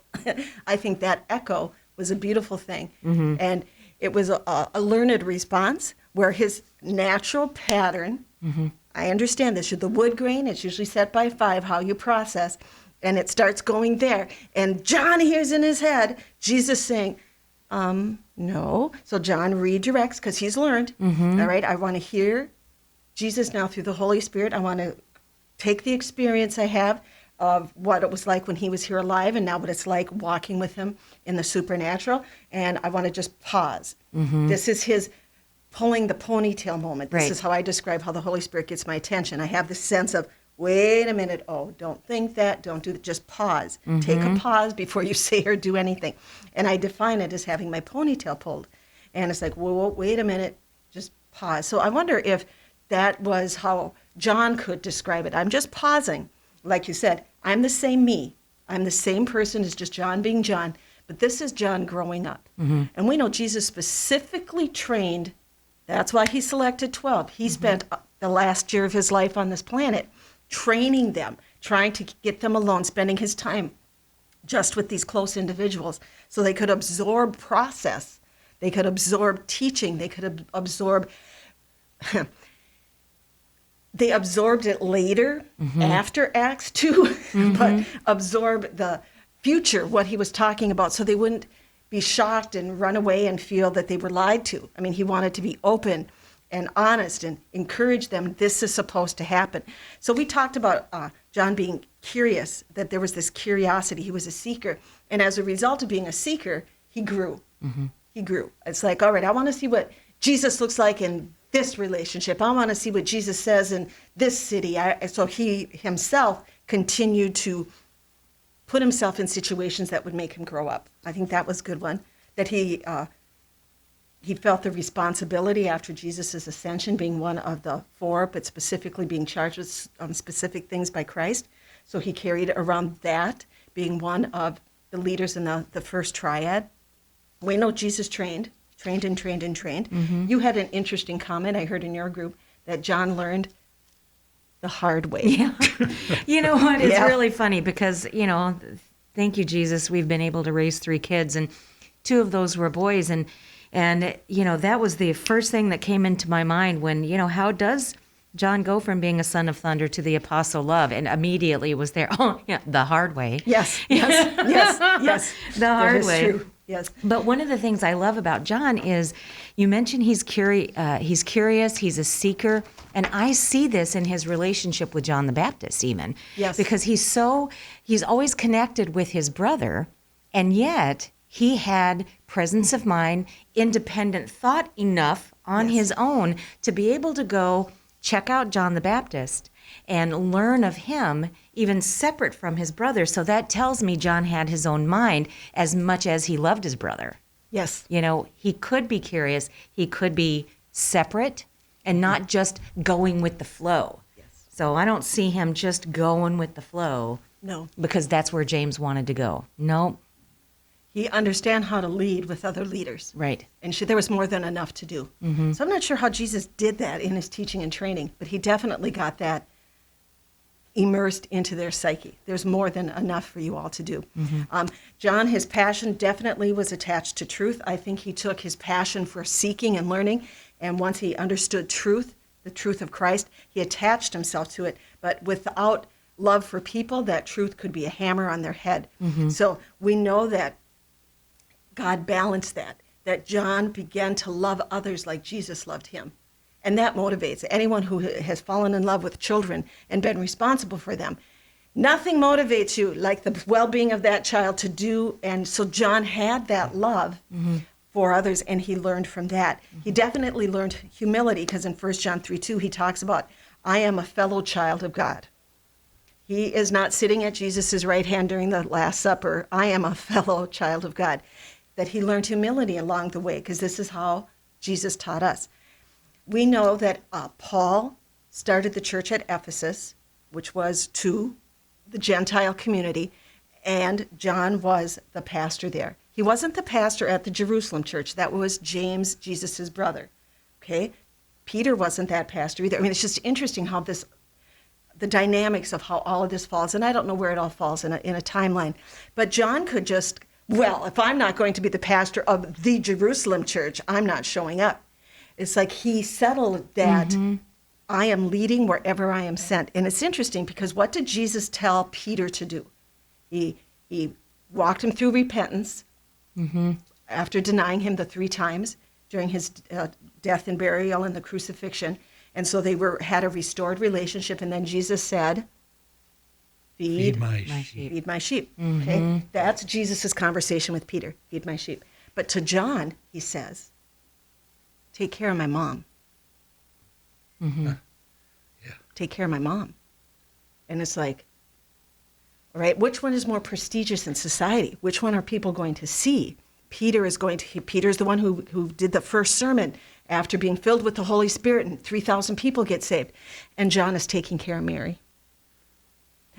I think that echo was a beautiful thing. And it was a learned response where his natural pattern, I understand this, the wood grain, it's usually set by 5, how you process, and it starts going there. And John hears in his head Jesus saying, no. So John redirects because he's learned. All right, I want to hear Jesus now through the Holy Spirit. I want to take the experience I have of what it was like when he was here alive and now what it's like walking with him in the supernatural. And I want to just pause. This is his pulling the ponytail moment. This is how I describe how the Holy Spirit gets my attention. I have this sense of, wait a minute, don't think that, don't do that, just pause. Take a pause before you say or do anything. And I define it as having my ponytail pulled. And it's like, whoa, wait a minute, just pause. So I wonder if that was how John could describe it. I'm just pausing. Like you said, I'm the same me. I'm the same person as just John being John. But this is John growing up. And we know Jesus specifically trained, that's why he selected 12. He spent the last year of his life on this planet training them, trying to get them alone, spending his time just with these close individuals so they could absorb process. They could absorb teaching. They could absorb... They absorbed it later, after Acts 2, but absorb the future, what he was talking about, so they wouldn't be shocked and run away and feel that they were lied to. I mean, he wanted to be open and honest and encourage them, this is supposed to happen. So we talked about John being curious, that there was this curiosity. He was a seeker. And as a result of being a seeker, he grew. He grew. It's like, all right, I want to see what Jesus looks like in this relationship. I want to see what Jesus says in this city. So he himself continued to put himself in situations that would make him grow up. I think that was a good one, that he felt the responsibility after Jesus' ascension, being one of the 4, but specifically being charged with specific things by Christ. So he carried around that, being one of the leaders in the first triad. We know Jesus trained. You had an interesting comment I heard in your group that John learned the hard way. Yeah. You know what? It's Yeah. really funny because, thank you, Jesus. We've been able to raise 3 kids, and 2 of those were boys. And that was the first thing that came into my mind when, how does John go from being a son of thunder to the apostle love? And immediately it was there. Oh, yeah, the hard way. Yes, yes. The hard That is way. true. Yes. But one of the things I love about John is you mentioned he's curious, he's a seeker, and I see this in his relationship with John the Baptist even. Yes. Because he's always connected with his brother, and yet he had presence of mind, independent thought enough on his own to be able to go check out John the Baptist and learn of him, even separate from his brother. So that tells me John had his own mind as much as he loved his brother. Yes. He could be curious, he could be separate and not just going with the flow. Yes. So I don't see him just going with the flow. No. Because that's where James wanted to go. No. He understand how to lead with other leaders. Right. And there was more than enough to do. Mm-hmm. So I'm not sure how Jesus did that in his teaching and training, but he definitely got that immersed into their psyche. There's more than enough for you all to do. Mm-hmm. John, his passion definitely was attached to truth. I think he took his passion for seeking and learning, and once he understood truth, the truth of Christ, he attached himself to it. But without love for people, that truth could be a hammer on their head. Mm-hmm. So we know that God balanced that John began to love others like Jesus loved him. And that motivates anyone who has fallen in love with children and been responsible for them. Nothing motivates you like the well-being of that child to do. And so John had that love for others, and he learned from that. He definitely learned humility, because in 1 John 3:2, he talks about, I am a fellow child of God. He is not sitting at Jesus' right hand during the Last Supper. I am a fellow child of God. That he learned humility along the way, because this is how Jesus taught us. We know that Paul started the church at Ephesus, which was to the Gentile community, and John was the pastor there. He wasn't the pastor at the Jerusalem church. That was James, Jesus' brother. Okay? Peter wasn't that pastor either. I mean, it's just interesting how the dynamics of how all of this falls, and I don't know where it all falls in a timeline. But John could just, well, if I'm not going to be the pastor of the Jerusalem church, I'm not showing up. It's like he settled that I am leading wherever I am sent. And it's interesting because what did Jesus tell Peter to do? He walked him through repentance after denying him the 3 times during his death and burial and the crucifixion. And so they had a restored relationship. And then Jesus said, feed my sheep. Feed my sheep. Okay? That's Jesus' conversation with Peter. Feed my sheep. But to John, he says, take care of my mom. Take care of my mom. And it's like, all right, which one is more prestigious in society? Which one are people going to see? Peter's the one who did the first sermon after being filled with the Holy Spirit, and 3,000 people get saved. And John is taking care of Mary.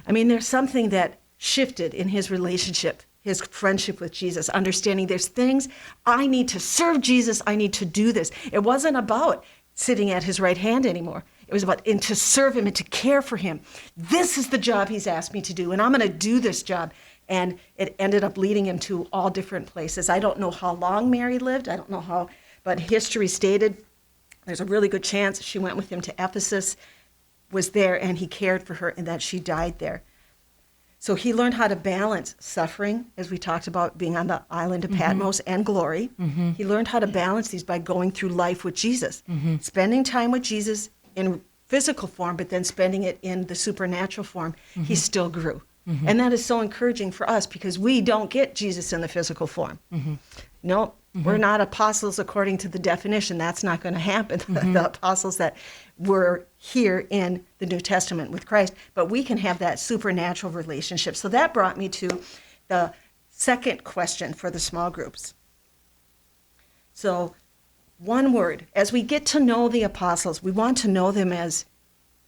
I mean, there's something that shifted in his relationship, his friendship with Jesus, understanding there's things I need to serve Jesus, I need to do this. It wasn't about sitting at his right hand anymore. It was about to serve him and to care for him. This is the job he's asked me to do, and I'm going to do this job. And it ended up leading him to all different places. I don't know how long Mary lived. I don't know how, but history stated there's a really good chance she went with him to Ephesus, was there, and he cared for her, and that she died there. So he learned how to balance suffering, as we talked about being on the island of Patmos, and glory. He learned how to balance these by going through life with Jesus, spending time with Jesus in physical form, but then spending it in the supernatural form. He still grew. And that is so encouraging for us, because we don't get Jesus in the physical form. No, we're not apostles according to the definition. That's not going to happen. The apostles that were here in the New Testament with Christ, but we can have that supernatural relationship. So that brought me to the second question for the small groups. So one word, as we get to know the apostles, we want to know them as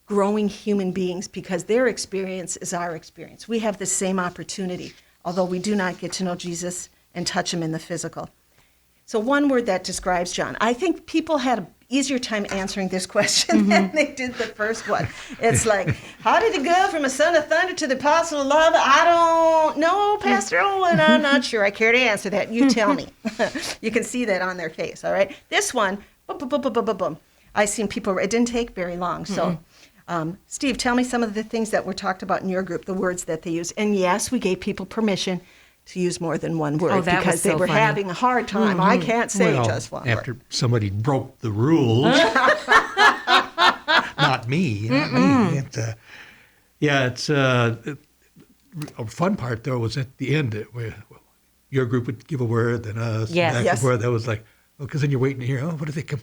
growing human beings, because their experience is our experience. We have the same opportunity, although we do not get to know Jesus and touch him in the physical. So one word that describes John. I think people had easier time answering this question than they did the first one. It's like, how did it go from a son of thunder to the apostle of love? I don't know, Pastor Owen. I'm not sure. I care to answer that. You tell me. You can see that on their face, all right? This one, boom, boom, boom, boom, boom, boom, boom. I've seen people, it didn't take very long. So, Steve, tell me some of the things that were talked about in your group, the words that they used. And yes, we gave people permission to use more than one word that because was they so were funny. having a hard time. I can't say just one after word. somebody broke the rules. Not me. It's a fun part though was at the end where your group would give a word, then us, Yes. back Yes. and forth. That was like, because then you're waiting to hear, what do they come?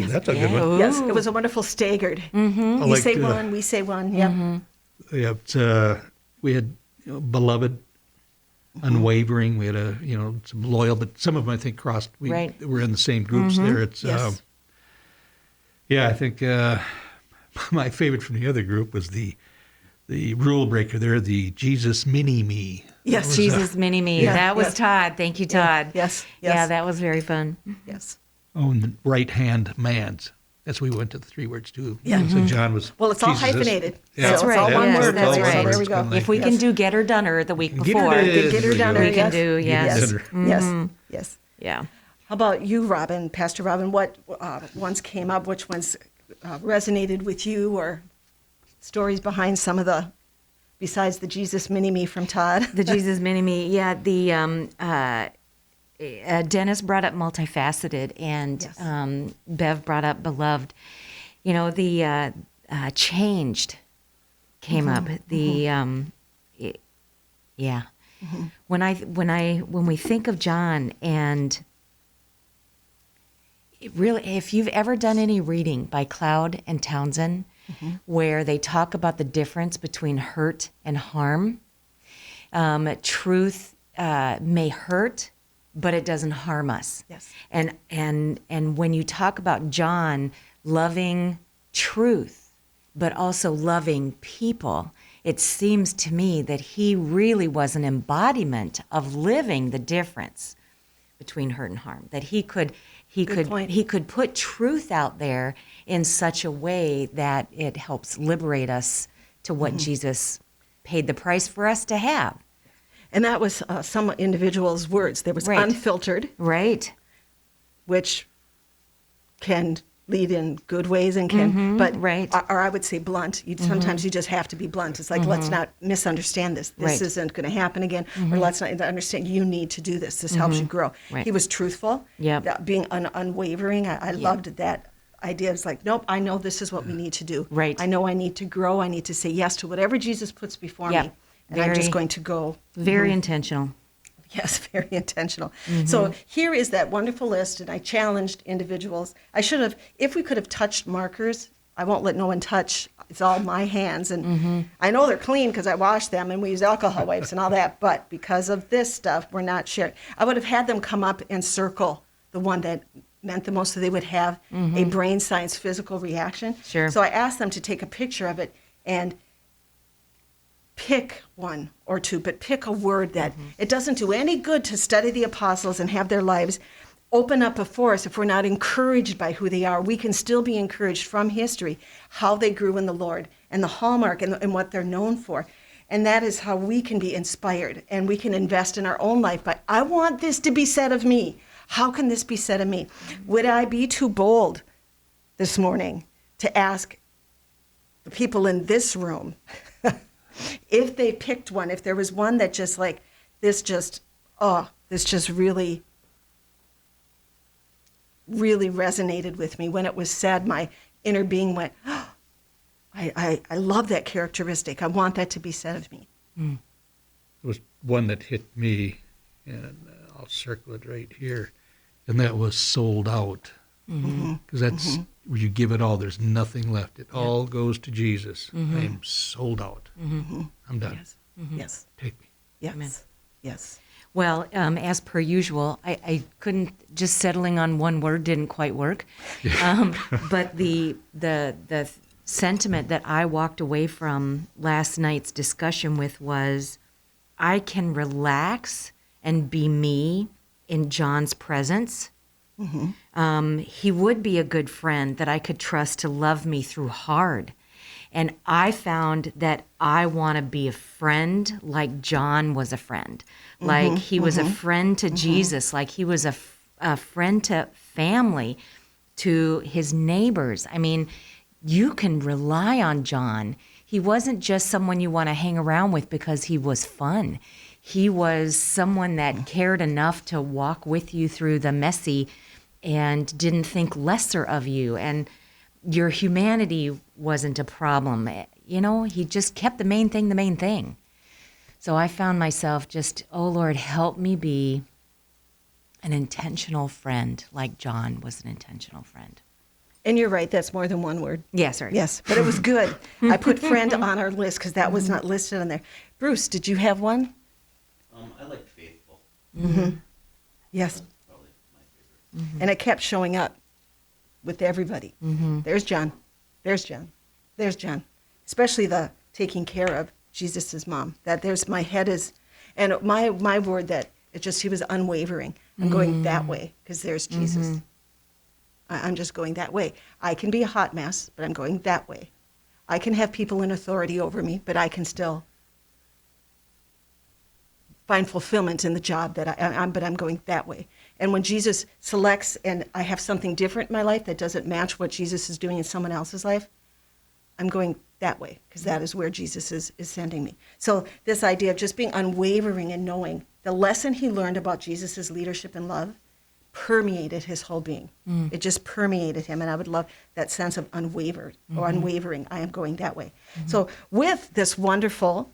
That's a good one. Ooh. Yes, it was a wonderful staggered. I You like, say one, we say one. Yep. We had beloved, unwavering. We had some loyal, but some of them I think crossed. We Right. were in the same groups there. It's Yes. I think my favorite from the other group was the rule breaker there, the Jesus mini me. Yes. That was, Jesus mini me. Yeah, That was yes. Todd. Thank you, Todd. Yes. Yeah, that was very fun. Yes. and the right hand man's. That's we went to the 3 words too. Yeah. So John was. Well, it's all Jesus is- hyphenated. Yeah. That's So it's right. all one Yes, word. that's So right. there we go. Like- If we can do get her done her the week Get her before. done. Get her done. We can yes. do, yes. Get her. Yes. Yes. Yeah. How about you, Robin, Pastor Robin? What ones came up? Which ones resonated with you, or stories behind some of the, besides the Jesus mini-me from Todd? The Jesus mini me. Yeah, Dennis brought up multifaceted, and Yes. Bev brought up beloved. The changed came up. When we think of John, and it really, if you've ever done any reading by Cloud and Townsend, where they talk about the difference between hurt and harm, truth may hurt, but it doesn't harm us. Yes. And when you talk about John loving truth, but also loving people, it seems to me that he really was an embodiment of living the difference between hurt and harm. That he could point. put truth out there in such a way that it helps liberate us to what Jesus paid the price for us to have. And that was some individuals' words. There was Right. unfiltered, Right. which can lead in good ways and can, but right. or I would say blunt. Sometimes you just have to be blunt. It's like, let's not misunderstand this. This Right. isn't going to happen again, or let's not understand. You need to do this. This helps you grow. Right. He was truthful. Yep. Being unwavering. I loved that idea. It's like, nope, I know this is what we need to do. Right. I know I need to grow. I need to say yes to whatever Jesus puts before Yep. me, and I'm just Very- going to go. Very intentional. Yes, very intentional. So here is that wonderful list, and I challenged individuals. I should have, if we could have touched markers, I won't let no one touch. It's all my hands, and I know they're clean because I wash them, and we use alcohol wipes and all that, but because of this stuff, we're not sharing. I would have had them come up and circle the one that meant the most, so they would have a brain science physical reaction. Sure. So I asked them to take a picture of it and pick one or two, but pick a word that it doesn't do any good to study the apostles and have their lives open up before us if we're not encouraged by who they are. We can still be encouraged from history, how they grew in the Lord and the hallmark and what they're known for. And that is how we can be inspired, and we can invest in our own life. But I want this to be said of me. How can this be said of me? Would I be too bold this morning to ask the people in this room if they picked one, if there was one that just like, this just really, really resonated with me when it was said, my inner being went, oh, I love that characteristic. I want that to be said of me. There was one that hit me, and I'll circle it right here, and that was sold out. Because that's where you give it all. There's nothing left. It all goes to Jesus. I am sold out. I'm done. Yes. Yes. Take me. Yes. Amen. Yes. Well, as per usual, I couldn't, just settling on one word didn't quite work. But the sentiment that I walked away from last night's discussion with was, I can relax and be me in John's presence He would be a good friend that I could trust to love me through hard. And I found that I want to be a friend like John was a friend, like he was a friend to Jesus, like he was a friend to family, to his neighbors. I mean, you can rely on John. He wasn't just someone you want to hang around with because he was fun. He was someone that cared enough to walk with you through the messy and didn't think lesser of you. And your humanity wasn't a problem. You know, he just kept the main thing the main thing. So I found myself just, oh Lord, help me be an intentional friend like John was an intentional friend. And you're right, that's more than one word. Yes, right. Yes, but it was good. I put friend on our list because that was not listed on there. Bruce, did you have one? I like faithful. Yes. Probably my favorite. And it kept showing up with everybody. There's John. There's John. There's John. Especially the taking care of Jesus' mom. That there's my head is, and my word that it just, he was unwavering. I'm going that way because there's Jesus. I'm just going that way. I can be a hot mess, but I'm going that way. I can have people in authority over me, but I can still find fulfillment in the job that I'm going that way. And when Jesus selects and I have something different in my life that doesn't match what Jesus is doing in someone else's life, I'm going that way because that is where Jesus is sending me. So this idea of just being unwavering and knowing the lesson he learned about Jesus' leadership and love permeated his whole being. It just permeated him, and I would love that sense of unwavering. I am going that way. So with this wonderful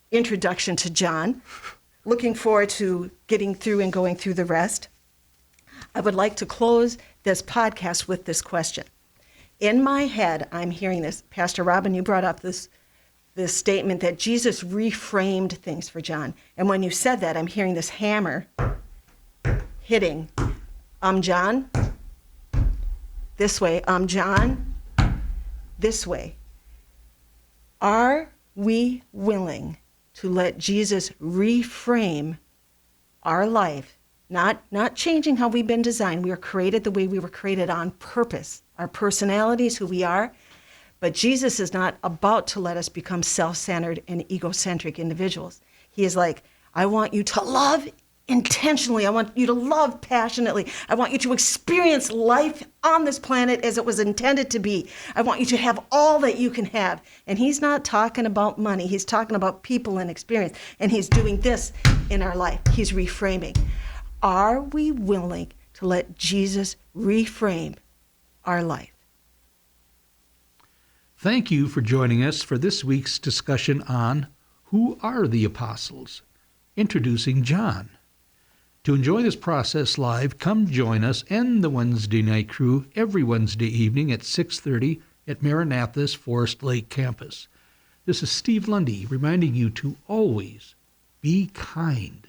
introduction to John, looking forward to getting through and going through the rest, I would like to close this podcast with this question. In my head, I'm hearing this. Pastor Robin, you brought up this statement that Jesus reframed things for John. And when you said that, I'm hearing this hammer hitting. John, this way. John, this way. Are we willing to let Jesus reframe our life? Not changing how we've been designed. We are created the way we were created on purpose. Our personalities, who we are. But Jesus is not about to let us become self-centered and egocentric individuals. He is like, I want you to love intentionally. I want you to love passionately. I want you to experience life on this planet as it was intended to be. I want you to have all that you can have. And he's not talking about money. He's talking about people and experience. And he's doing this in our life. He's reframing. Are we willing to let Jesus reframe our life? Thank you for joining us for this week's discussion on Who Are the Apostles? Introducing John. To enjoy this process live, come join us and the Wednesday night crew every Wednesday evening at 6:30 at Maranatha's Forest Lake campus. This is Steve Lundy reminding you to always be kind.